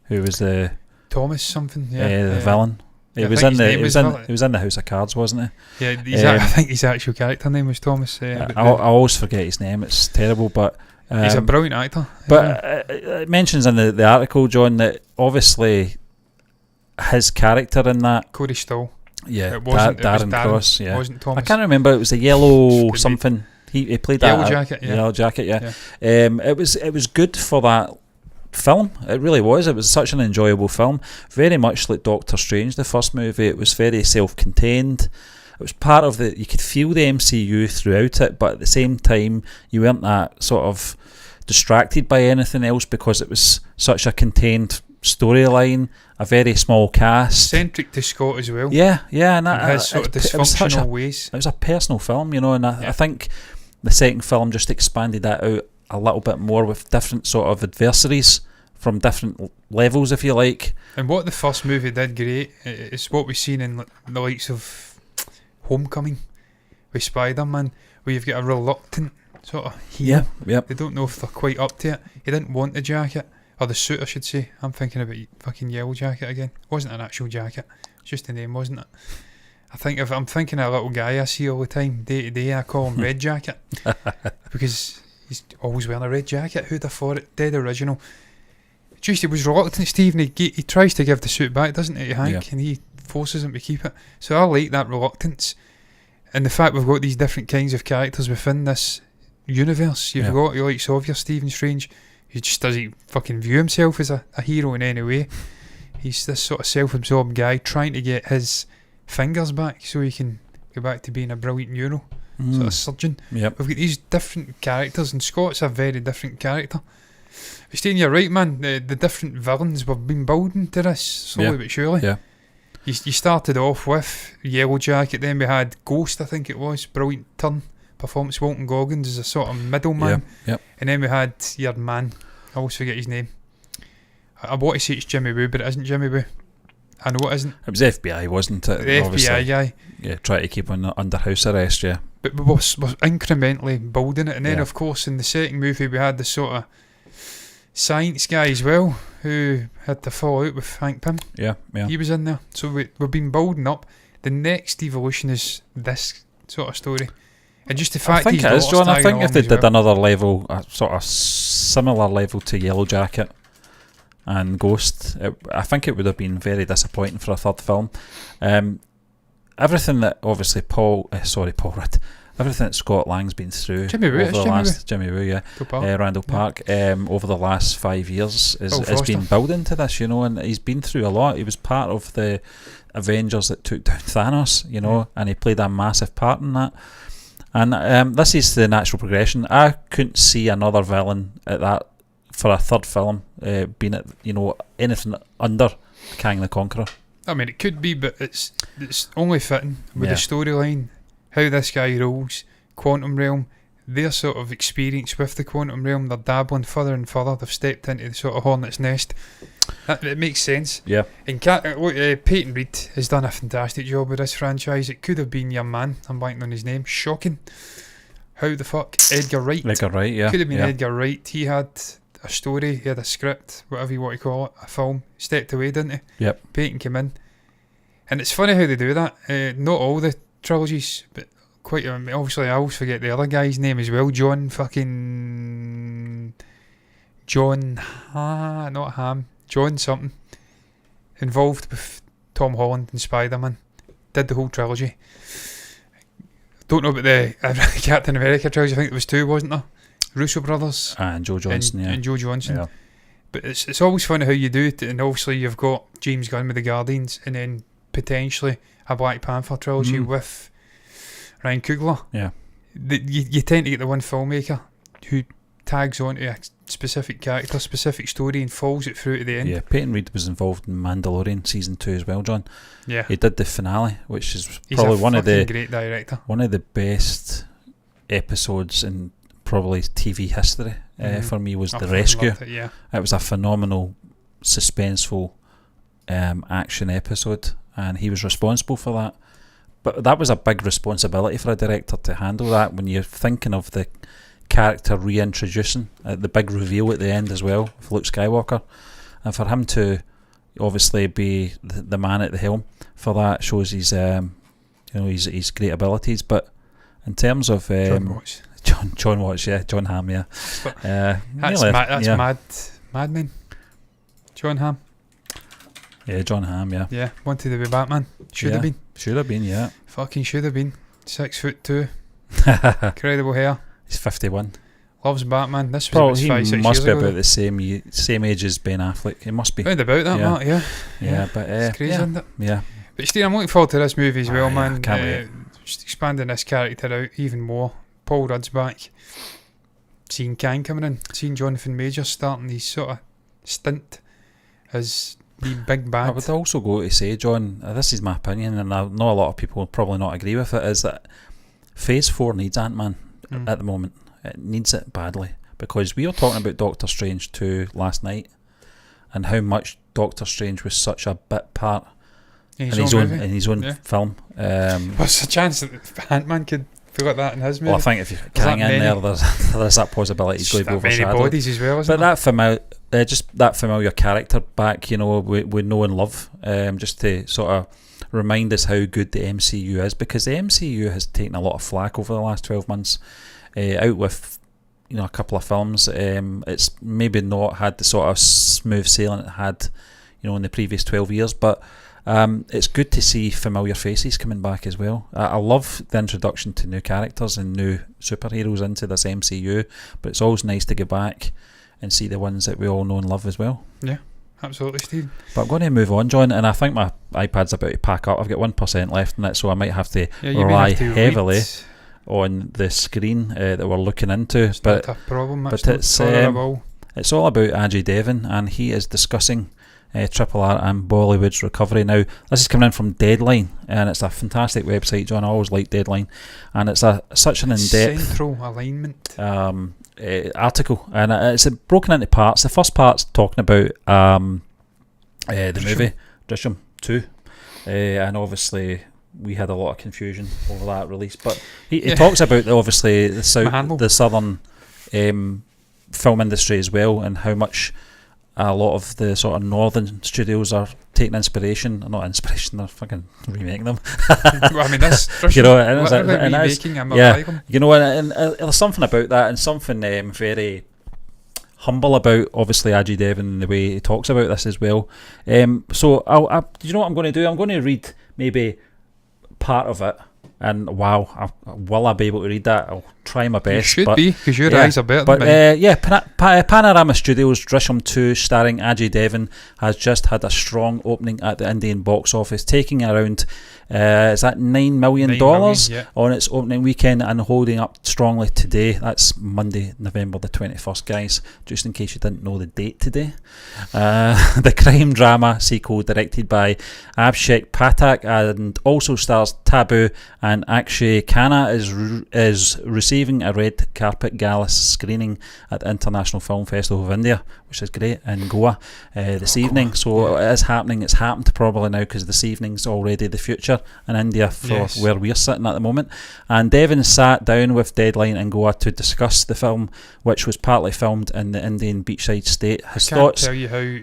who was the Thomas something. the villain. He was in the House of Cards, wasn't he? Yeah, I think his actual character name was Thomas. I always forget his name. It's terrible, but he's a brilliant actor. But it mentions in the article, John, that obviously his character in that Cody Stoll. Yeah, Darren Cross. Yeah, it wasn't Thomas. I can't remember. It was a yellow something. He played that Yellow Jacket. Yeah. It was good for that film. It really was. It was such an enjoyable film. Very much like Doctor Strange, the first movie. It was very self-contained. It was part of you could feel the MCU throughout it, but at the same time you weren't that sort of distracted by anything else because it was such a contained storyline, a very small cast, centric to Scott as well. Yeah, and his sort of dysfunctional ways. It was a personal film, and I think the second film just expanded that out a little bit more with different sort of adversaries from different levels, if you like. And what the first movie did great is what we've seen in the likes of Homecoming with Spider-Man, where you've got a reluctant sort of hero. Yeah. They don't know if they're quite up to it. He didn't want the jacket, or the suit I should say. I'm thinking about fucking Yellow Jacket again. It wasn't an actual jacket, it's just the name, wasn't it? I'm thinking of a little guy I see all the time, day to day. I call him Red Jacket because he's always wearing a red jacket. Who'd have thought it? Dead original. Just he was reluctant, Steve, and he tries to give the suit back, doesn't he, Hank? And he forces him to keep it. So I like that reluctance, and the fact we've got these different kinds of characters within this universe. You've got your likes of your Stephen Strange, who just doesn't fucking view himself as a hero in any way. He's this sort of self-absorbed guy trying to get his fingers back so he can go back to being a brilliant neuro sort of surgeon. We've got these different characters, and Scott's a very different character. But Steve, you're right, man. The different villains we've been building to this slowly but surely. You started off with Yellow Jacket, then we had Ghost, I think it was, brilliant turn performance. Walton Goggins is a sort of middleman, and then we had your man, I always forget his name. I want to say it's Jimmy Woo, but it isn't Jimmy Woo. I know it isn't. It was FBI, wasn't it? The FBI guy. Yeah, try to keep him under house arrest, But we're incrementally building it, and then of course in the second movie we had the sort of science guy as well, who had to fall out with Hank Pym. Yeah. He was in there. So we've been building up. The next evolution is this sort of story. And just the fact I think it is, John. I think if they did another level, a sort of similar level to Yellow Jacket and Ghost, I think it would have been very disappointing for a third film. Everything that obviously Paul Rudd, everything that Scott Lang's been through Jimmy Woo, Randall Park over the last 5 years has been building to this, and he's been through a lot. He was part of the Avengers that took down Thanos, and he played a massive part in that. And this is the natural progression. I couldn't see another villain at that for a third film being at anything under Kang the Conqueror. I mean, it could be, but it's only fitting with the storyline, how this guy rolls, quantum realm, their sort of experience with the quantum realm, they're dabbling further and further. They've stepped into the sort of hornet's nest. It makes sense. Yeah. And Peyton Reed has done a fantastic job with this franchise. It could have been your man. I'm blanking on his name. Shocking. How the fuck? Edgar Wright. Edgar Wright, yeah. Could have been Edgar Wright. He had a story, he had a script, whatever you want to call it, a film. Stepped away, didn't he? Yep. Peyton came in. And it's funny how they do that. Not all the trilogies, but quite obviously I always forget the other guy's name as well. John something, involved with Tom Holland and Spider-Man, did the whole trilogy. Don't know about the Captain America trilogy. I think there was 2, wasn't there? Russo brothers and Joe Johnston, and Joe Johnston. Yeah. But it's always funny how you do it, and obviously you've got James Gunn with the Guardians, and then potentially a Black Panther trilogy with Ryan Coogler. Yeah. You tend to get the one filmmaker who tags onto a specific character, specific story, and follows it through to the end. Yeah, Peyton Reed was involved in Mandalorian season 2 as well, John. Yeah. He did the finale, which is He's probably one of the great director. One of the best episodes in probably TV history for me was The Rescue. It was a phenomenal, suspenseful action episode, and he was responsible for that. But that was a big responsibility for a director to handle that when you're thinking of the character reintroducing, the big reveal at the end as well of Luke Skywalker, and for him to obviously be the man at the helm for that shows his his great abilities. But in terms of John Watts, John Hamm, that's Madman. John Hamm. Yeah, John Hamm, yeah, wanted to be Batman. Should have been, yeah. Fucking should have been. 6'2", incredible hair. He's 51. Loves Batman. This was probably about 5-6 he years must be ago. about the same age as Ben Affleck. He must be round about that, Mark. Yeah. But it's crazy, isn't it? Yeah. But Steve, I'm looking forward to this movie as well, man. Can't wait. Just expanding this character out even more. Paul Rudd's back. Seeing Kang coming in. Seeing Jonathan Majors starting his sort of stint as the big bad. I would also go to say, John, this is my opinion, and I know a lot of people will probably not agree with it, is that Phase 4 needs Ant-Man at the moment. It needs it badly, because we were talking about Doctor Strange 2 last night and how much Doctor Strange was such a bit part in his own film. What's the chance that Ant-Man could feel like that in his movie? Well, I think if you Kang in there, there's that possibility he's going to be overshadowed. Many bodies as well, isn't but that familiar character back, we know and love, just to sort of remind us how good the MCU is, because the MCU has taken a lot of flack over the last 12 months, out with a couple of films. It's maybe not had the sort of smooth sailing it had in the previous 12 years, but it's good to see familiar faces coming back as well. I love the introduction to new characters and new superheroes into this MCU, but it's always nice to go back and see the ones that we all know and love as well. Yeah, absolutely, Steve. But I'm going to move on, John, and I think my iPad's about to pack up. I've got 1% left in it, so I might have to rely heavily on the screen that we're looking into. It's not a problem. But it's all about Ajay Devgn, and he is discussing Triple R and Bollywood's recovery. Now, this is coming in from Deadline, and it's a fantastic website, John. I always like Deadline, and it's such an in-depth central alignment article, and it's broken into parts. The first part's talking about the movie Drishyam 2, and obviously we had a lot of confusion over that release, but he talks about the southern film industry as well, and how much a lot of the sort of northern studios are taking inspiration. Not inspiration, they're fucking remaking them. Well, I mean, that's and there's something about that, and something very humble about obviously Ajay Devgn and the way he talks about this as well. So you know what I'm going to do? I'm going to read maybe part of it. And will I be able to read that? I'll try my best. You should be, because your eyes are better than mine. Panorama Studios' Drishyam 2, starring Ajay Devgn, has just had a strong opening at the Indian box office, taking around is that $9 million on its opening weekend, and holding up strongly today. That's Monday, November the 21st, guys, just in case you didn't know the date today. The crime drama sequel, directed by Abhishek Pathak, and also stars Taboo, and Akshay Khanna is receiving a red carpet gala screening at the International Film Festival of India, which is great, in Goa this evening. So it is happening. It's happened probably now because this evening's already the future in India for where we're sitting at the moment. And Devgn sat down with Deadline in Goa to discuss the film, which was partly filmed in the Indian beachside state. His thoughts. Tell you how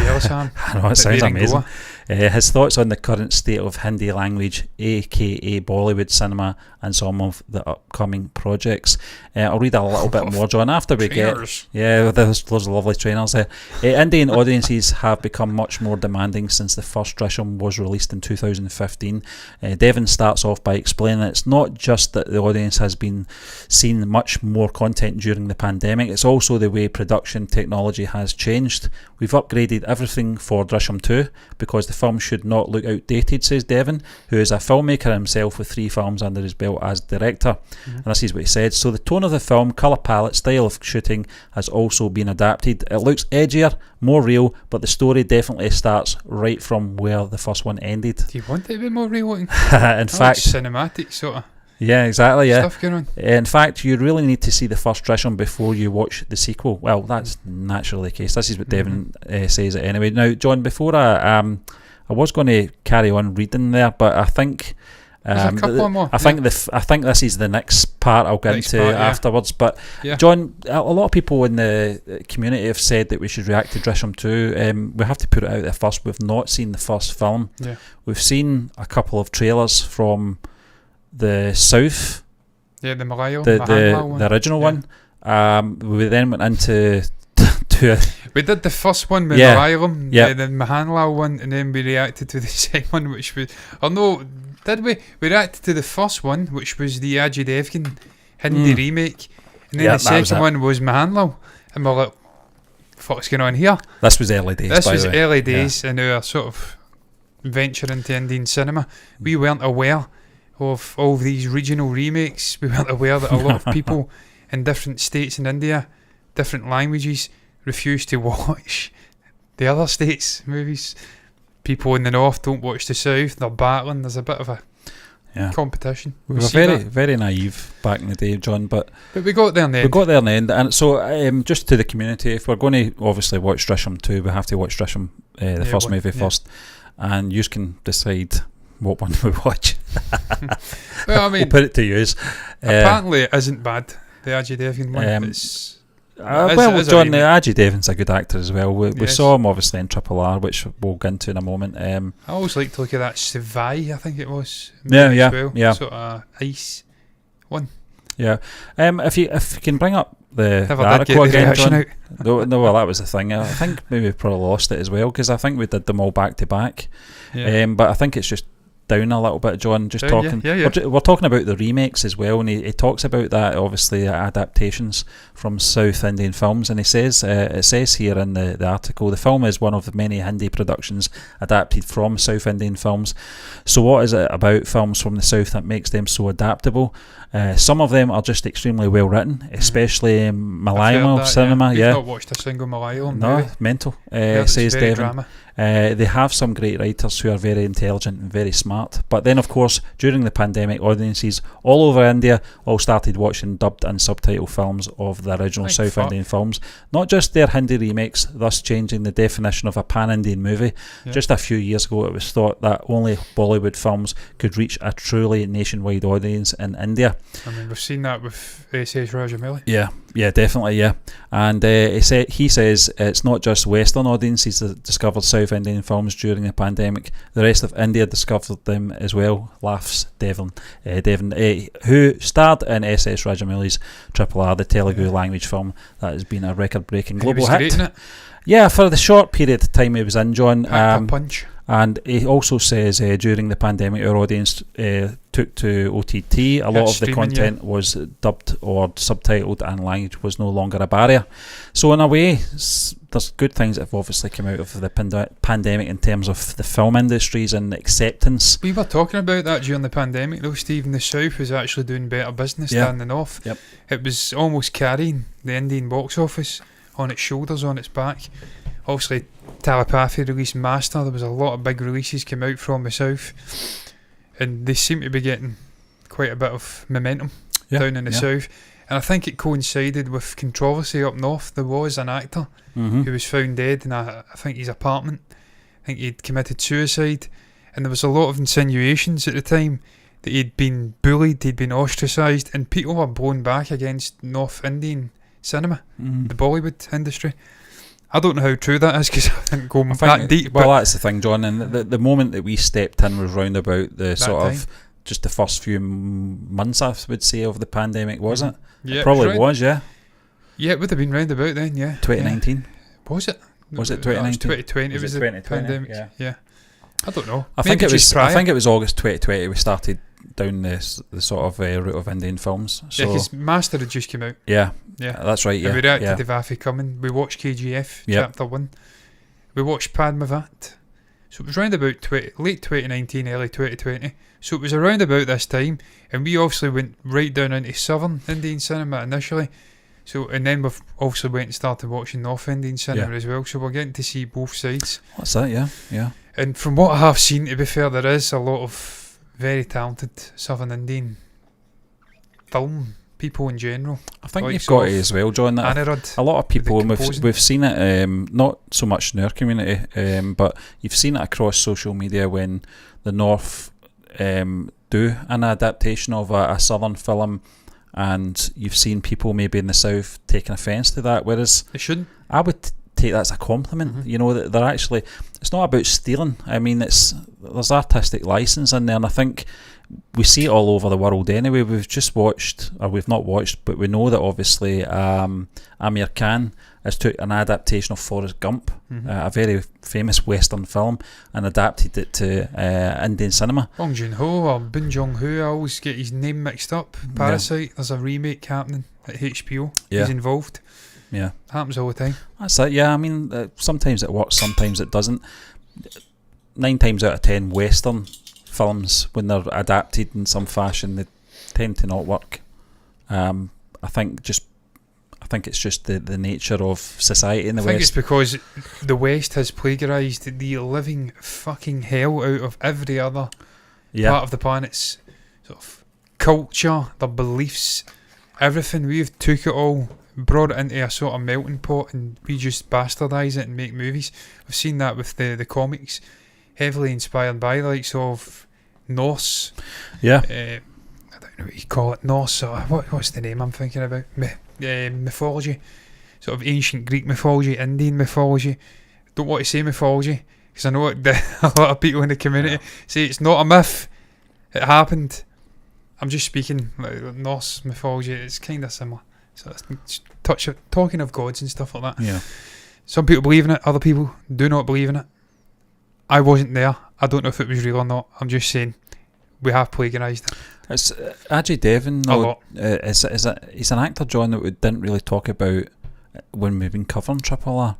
jealous I am. I know, it sounds amazing. His thoughts on the current state of Hindi language, aka Bollywood cinema, and some of the upcoming projects. I'll read a little bit more, John, after we Trainers. there's loads of lovely trainers there. Indian audiences have become much more demanding since the first Drishyam was released in 2015. Devgn starts off by explaining it's not just that the audience has been seeing much more content during the pandemic, it's also the way production technology has changed. We've upgraded everything for Drishyam 2 because the film should not look outdated, says Devgn, who is a filmmaker himself with 3 films under his belt as director. And this is what he said. So the tone of the film, colour palette, style of shooting has also been adapted. It looks edgier, more real, but the story definitely starts right from where the first one ended. Do you want it to be more real? In fact, cinematic sort of yeah, exactly, yeah. stuff going on. In fact, you really need to see the first Drishyam before you watch the sequel. Well, that's naturally the case. This is what Devgn says it anyway. Now, John, before I was going to carry on reading there, but I think There's a couple more. I think this is the next part I'll get into afterwards. But John, a lot of people in the community have said that we should react to Drishyam 2. We have to put it out there first. We've not seen the first film. Yeah. We've seen a couple of trailers from the south. Yeah, the Malayalam, the original one. We then went into we did the first one with Malayalam, yeah. The Mahanlal one, and then we reacted to the second one, which was... Oh no, did we? We reacted to the first one, which was the Ajay Devgn Hindi remake, and then the second one was Mahanlal, and we're like, what's going on here? This was early days, This was early days in our sort of venture into Indian cinema. We weren't aware of all of these regional remakes. We weren't aware that a lot of people in different states in India, different languages, refuse to watch the other states' movies. People in the north don't watch the south. They're battling. There's a bit of a competition. We were very naive back in the day, John, but we got there in the end. We got there in the end, and so just to the community, if we're going to obviously watch Drishyam 2, we have to watch Drishyam, the first movie first, and you can decide what one we watch. Well, I mean, we'll put it to you. Apparently, it isn't bad. The Ajay Devgn one. John, Ajay Devgn's a good actor as well. We saw him obviously in Triple R, which we'll get into in a moment. I always like to look at that Savai, I think it was. Yeah. Sort of ice one. Yeah. If you can bring up the article again, John. No, well, that was the thing. I think maybe we probably lost it as well because I think we did them all back to back. But I think it's just down a little bit, John. Just talking. We're talking about the remakes as well, and he talks about that. Obviously, adaptations from South Indian films, and he says it says here in the article, the film is one of the many Hindi productions adapted from South Indian films. So, what is it about films from the South that makes them so adaptable? Some of them are just extremely well written, especially Malayalam cinema. You've not watched a single Malayalam movie. Mental. Says Devgn. Drama. They have some great writers who are very intelligent and very smart. But then, of course, during the pandemic, audiences all over India all started watching dubbed and subtitled films of the original South Indian films, not just their Hindi remakes, thus changing the definition of a pan-Indian movie. Just a few years ago, it was thought that only Bollywood films could reach a truly nationwide audience in India. I mean, we've seen that with SS Rajamouli. Yeah, definitely, yeah. And he says it's not just Western audiences that discovered South Indian films during the pandemic. The rest of India discovered them as well, laughs Devgn, who starred in SS Rajamouli's Triple R, the Telugu language film that has been a record-breaking global hit. Great, isn't it? Yeah, for the short period of time he was in, John. Punch. And he also says during the pandemic our audience took to OTT. A lot of the content was dubbed or subtitled and language was no longer a barrier. So in a way, there's good things that have obviously come out of the pandemic in terms of the film industries and acceptance. We were talking about that during the pandemic though, Steve. In the South was actually doing better business than the North. It was almost carrying the Indian box office on its shoulders, on its back. Obviously, Telepathy released Master. There was a lot of big releases came out from the South. and they seem to be getting quite a bit of momentum Yeah, down in the yeah. south. And I think it coincided with controversy up north. There was an actor Mm-hmm. who was found dead in I think his apartment. I think he'd committed suicide, and there was a lot of insinuations at the time that he'd been bullied, he'd been ostracised, and people were blown back against North Indian cinema, Mm-hmm. the Bollywood industry. I don't know how true that is because I didn't go that deep. Well, but that's the thing, John. And the moment that we stepped in was round about the sort time. of just the first few months, I would say, of the pandemic, was it? Yeah, It probably right. was, yeah. Yeah, it would have been round about then, yeah. 2019. Yeah. Was it? Was it No, 2019? 2020 Was was it the 2020? pandemic. Yeah. I don't know. I think Maybe it was. just prior. I think it was August 2020. We started down the sort of route of Indian films. So Yeah, because Master had just come out. yeah, Yeah. that's right. Yeah, And we reacted yeah. to Vafi coming. We watched KGF Yep. Chapter 1. We watched Padmavat. So it was around about late 2019, early 2020. So it was around about this time. And we obviously went right down into Southern Indian cinema initially. So, and then we've also went and started watching North Indian cinema Yeah. as well. So we're getting to see both sides. What's that? Yeah, yeah. And from what I have seen, to be fair, there is a lot of very talented Southern Indian film people in general. I think Like you've sort got it of as well, John. That Anirudh. a lot of people, and composing. we've seen it, not so much in our community, but you've seen it across social media when the North do an adaptation of a Southern film, and you've seen people maybe in the South taking offence to that, whereas They shouldn't. I would take that as a compliment. Mhm. You know, that they're actually, it's not about stealing. I mean, there's artistic license in there, and I think we see it all over the world anyway. We've just watched, or we've not watched, but we know that obviously Amir Khan has took an adaptation of Forrest Gump, a very famous Western film, and adapted it to Indian cinema. Bong Joon-ho or Boon Jong-ho, I always get his name mixed up. Parasite, there's a remake happening at HBO. Yeah. He's involved. Yeah, Happens all the time. that's it. Yeah, I mean, sometimes it works, sometimes it doesn't. 9 times out of 10, Western films, when they're adapted in some fashion, they tend to not work. I think it's just the nature of society in the I think it's West. because the West has plagiarised the living fucking hell out of every other Yeah, part of the planet's sort of culture, their beliefs, everything. We've took it all, brought it into a sort of melting pot, and we just bastardise it and make movies. I've seen that with the comics, heavily inspired by the likes of Norse. yeah, I don't know what you call it, Norse, or what's the name I'm thinking about? Mythology, sort of ancient Greek mythology, Indian mythology. Don't want to say mythology because I know a lot of people in the community say it's not a myth, it happened. I'm just speaking like Norse mythology. It's kind of similar. So it's talking of gods and stuff like that. yeah. Some people believe in it, other people do not believe in it. I wasn't there. I don't know if it was real or not. I'm just saying we have plagiarised it. It's Ajay Devgn. A lot. He's an actor, John, that we didn't really talk about when we've been covering Triple R.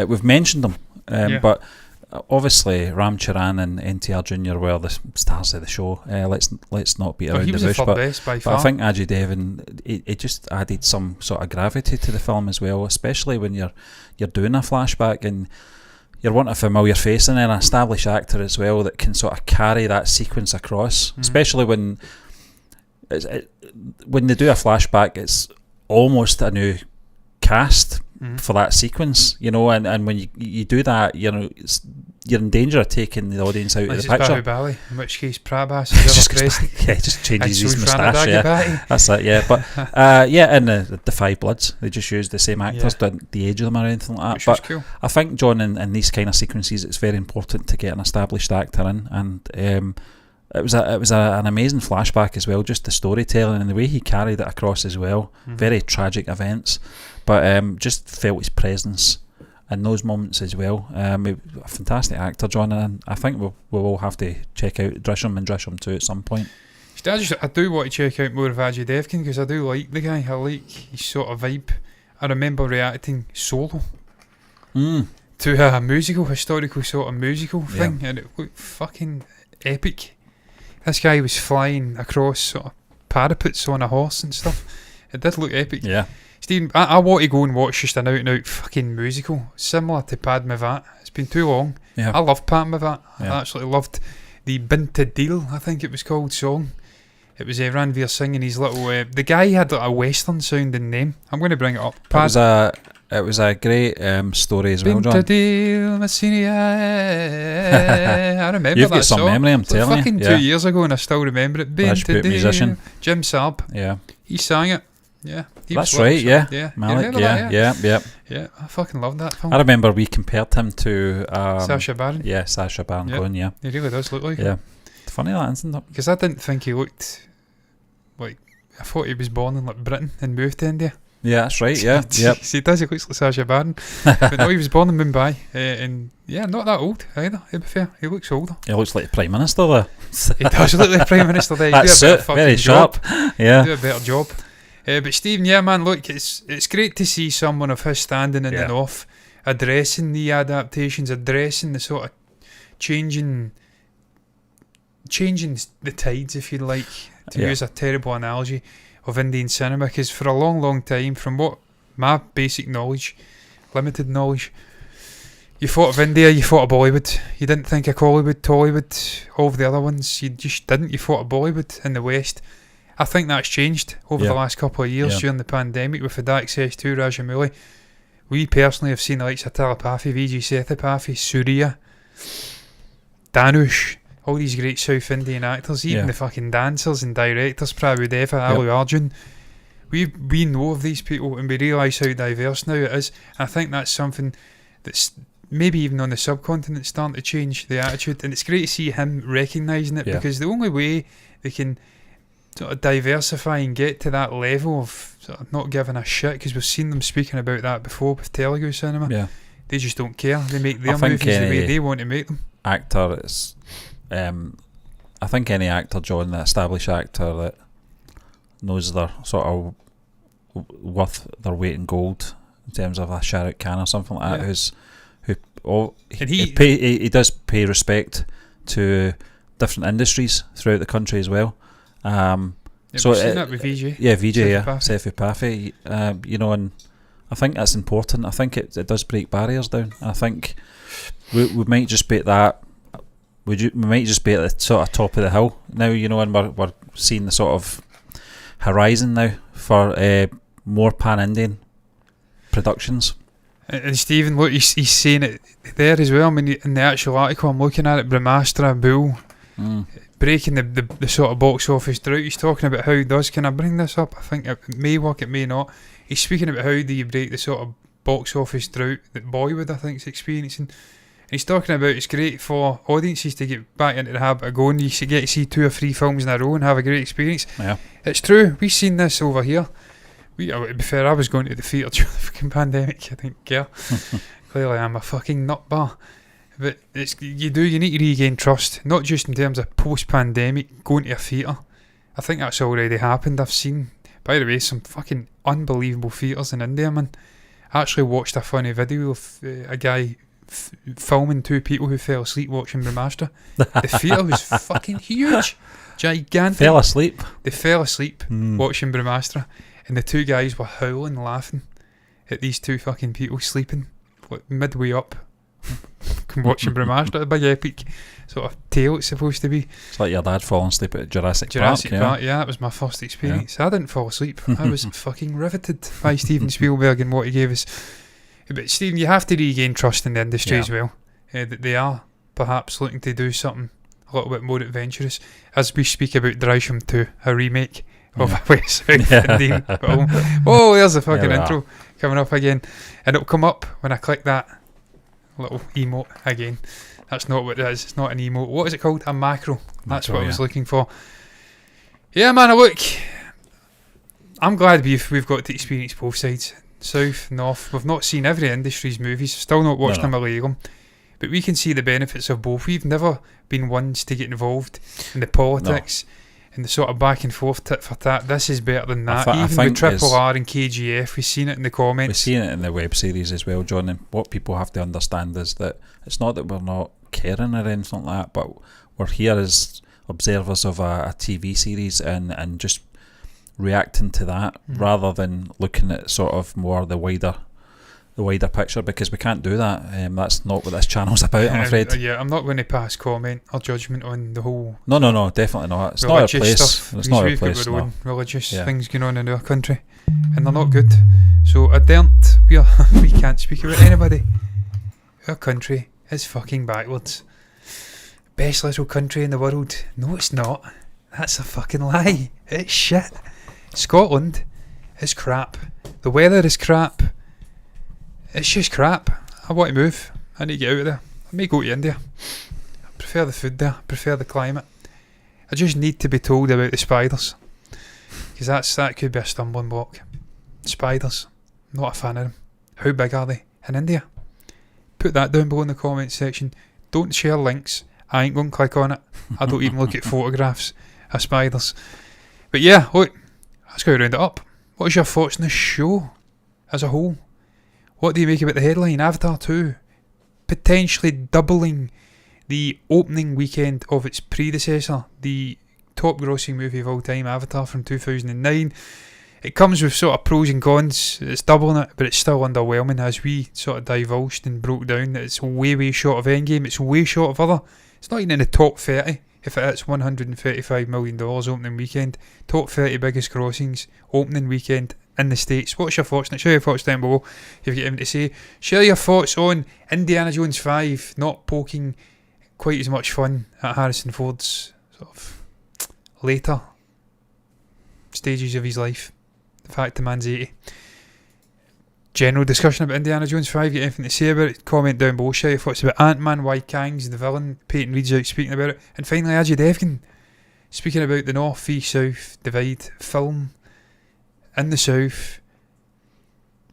We've mentioned him, Yeah. but obviously Ram Charan and NTR Jr. were the stars of the show. Let's not beat around He the was the bush, third but best by I far. think Ajay Devgn, it just added some sort of gravity to the film as well, especially when you're doing a flashback and you're wanting a familiar face and then an established actor as well that can sort of carry that sequence across, especially when they do a flashback, it's almost a new cast for that sequence, you know, and when you do that, you know, you're in danger of taking the audience out This of the is picture. Bahubali, in which case Prabhas Just is goes ever back- present. yeah, just changes his And moustache. Yeah, Dagabati. that's it. Yeah, but and the Five Bloods, they just used the same actors, didn't the age of them or anything like that. Which But was cool. I think, John, in these kind of sequences, it's very important to get an established actor in, and it was an amazing flashback as well. Just the storytelling and the way he carried it across as well. Very tragic events, but just felt his presence in those moments as well. A fantastic actor, John, and I think we'll all have to check out Drishyam and Drishyam 2 at some point. I do want to check out more of Ajay Devgn because I do like the guy. I like his sort of vibe. I remember reacting solo to a historical sort of musical thing, and it looked fucking epic. This guy was flying across sort of parapets on a horse and stuff. It did look epic. Yeah. Stephen, I want to go and watch just an out-and-out fucking musical similar to Padmavat. It's been too long. Yeah. I love Padmavat. Yeah. I absolutely loved the Binta Deal, I think it was called, song. It was Ranveer Singh and his little... the guy had like a western sounding name. I'm going to bring it up. It was a great story as well, John. Binta Deal, I remember You've that got some song. memory, I'm It's like telling fucking you. 2 years ago and I still remember it. Rajput musician. Jim Saab. Yeah. He sang it. Yeah. He That's was right, yeah. Yeah. You Malik, remember that, yeah. Yeah, I fucking loved that film. I remember we compared him to... Sacha Baron. Yeah, Sacha Baron Yep. Cohen, yeah. He really does look like it. Yeah. It's funny that, isn't it? Because I didn't think he looked like... I thought he was born in like Britain and moved to India. Yeah, that's right, yeah. Yep. He does, he looks like Sacha Baron. But no, he was born in Mumbai. And yeah, not that old either, to be fair. He looks older. He looks like the Prime Minister there. He does look like Prime Minister there. He'd That's do a better it, fucking very job. sharp. Yeah. Do a better job. But Stephen, yeah man, look, it's great to see someone of his standing in the North addressing the adaptations, addressing the sort of changing the tides, if you like, to use a terrible analogy, of Indian cinema. Because for a long, long time, from what my basic knowledge, limited knowledge, you thought of India, you thought of Bollywood. You didn't think of Hollywood, Tollywood, all of the other ones. You just didn't. You thought of Bollywood in the West. I think that's changed over the last couple of years during the pandemic with the access to Rajamouli. We personally have seen the likes of Telepathy, Vijay Sethupathi, Surya, Dhanush, all these great South Indian actors, even the fucking dancers and directors, Prabhudeva, Allu Arjun. We know of these people and we realise how diverse now it is. I think that's something that's maybe even on the subcontinent starting to change the attitude, and it's great to see him recognising it because the only way they can sort of diversify and get to that level of sort of not giving a shit, because we've seen them speaking about that before with Telugu cinema. They just don't care. They make their movies the way they want to make them. Actor is, I think any actor, John, the established actor that knows they're sort of worth their weight in gold in terms of a Shah Rukh Khan or something like that, he does pay respect to different industries throughout the country as well. So we've seen that with Vijay. Sethupathi, and I think that's important. I think it does break barriers down. I think we might just be at that. We might just be at the sort of top of the hill now, and we're seeing the sort of horizon now for more pan-Indian productions. And Stephen, look, he's saying it there as well. I mean, in the actual article I'm looking at it, Brahmastra, Bull, breaking the sort of box office drought. He's talking about how he does. Can I bring this up? I think it may work, it may not. He's speaking about how do you break the sort of box office drought that Bollywood, I think, is experiencing. And he's talking about it's great for audiences to get back into the habit of going. You should get to see 2 or 3 films in a row and have a great experience. Yeah, it's true. We've seen this over here. To be fair, I was going to the theatre during the fucking pandemic. I think, clearly I'm a fucking nutbar. But you need to regain trust, not just in terms of post-pandemic going to a theatre. I think that's already happened. I've seen, by the way, some fucking unbelievable theatres in India, man. I actually watched a funny video of a guy filming 2 people who fell asleep watching Brahmastra. The theatre was fucking huge, gigantic. Fell asleep? They fell asleep watching Brahmastra, and the 2 guys were howling, laughing at these 2 fucking people sleeping midway up. Watching Brahmastra, a big epic sort of tale it's supposed to be. It's like your dad falling asleep at Jurassic Park, Park. Yeah, that was my first experience. I didn't fall asleep. I was fucking riveted by Steven Spielberg and what he gave us. But Stephen, you have to regain trust in the industry as well. That they are perhaps looking to do something a little bit more adventurous. As we speak about Drishyam 2, a remake of a West South Indian film. Oh, there's the fucking intro coming up again. And it'll come up when I click that little emote again. That's not what it is. It's not an emote. What is it called? A macro. That's what I was looking for. Yeah, man, look, I'm glad we've got to experience both sides. South, North. We've not seen every industry's movies. Still not watched them Malayalam. But we can see the benefits of both. We've never been ones to get involved in the politics and the sort of back and forth tit for tat. This is better than that. Even with Triple R and KGF, we've seen it in the comments. We've seen it in the web series as well, John. And what people have to understand is that it's not that we're not caring or anything like that, but we're here as observers of a TV series and just reacting to that rather than looking at sort of more the wider the wider picture, because we can't do that. That's not what this channel's about, I'm afraid. Yeah, I'm not going to pass comment or judgment on the whole. No, definitely not. It's not our religious place. stuff. It's not our We've place. got our No. own religious Yeah. things going on in our country, and they're not good. So I daren't. We can't speak about anybody. Our country is fucking backwards. Best little country in the world. No, it's not. That's a fucking lie. It's shit. Scotland is crap. The weather is crap. It's just crap. I want to move. I need to get out of there. I may go to India. I prefer the food there. I prefer the climate. I just need to be told about the spiders, because that could be a stumbling block. Spiders. Not a fan of them. How big are they in India? Put that down below in the comments section. Don't share links. I ain't going to click on it. I don't even look at photographs of spiders. But yeah, look, let's go round it up. What is your thoughts on the show as a whole? What do you make about the headline? Avatar 2 potentially doubling the opening weekend of its predecessor, the top grossing movie of all time, Avatar from 2009. It comes with sort of pros and cons. It's doubling it, but it's still underwhelming, as we sort of divulged and broke down that it's way short of Endgame. It's way short of other. It's not even in the top 30 if it hits $135 million opening weekend. Top 30 biggest crossings opening weekend in the States. What's your thoughts on it? Share your thoughts down below if you get anything to say. Share your thoughts on Indiana Jones 5 not poking quite as much fun at Harrison Ford's sort of later stages of his life. The fact the man's 80. General discussion about Indiana Jones 5. Get anything to say about it? Comment down below. Share your thoughts about Ant-Man, why Kang's the villain. Peyton Reed's out speaking about it. And finally, Ajay Devgn speaking about the North, East, South divide. Film in the South.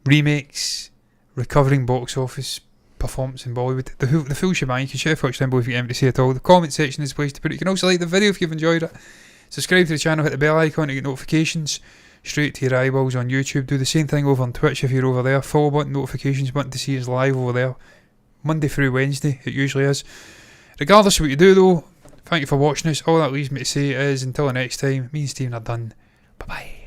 Remakes. Recovering box office. Performance in Bollywood. The full shebang. You can share your thoughts down below if you get anything to say at all. The comment section is the place to put it. You can also like the video if you've enjoyed it. Subscribe to the channel. Hit the bell icon to get notifications straight to your eyeballs on YouTube. Do the same thing over on Twitch if you're over there. Follow button, notifications button to see us live over there. Monday through Wednesday, it usually is. Regardless of what you do though, thank you for watching us. All that leaves me to say is, until the next time, me and Stephen are done. Bye bye.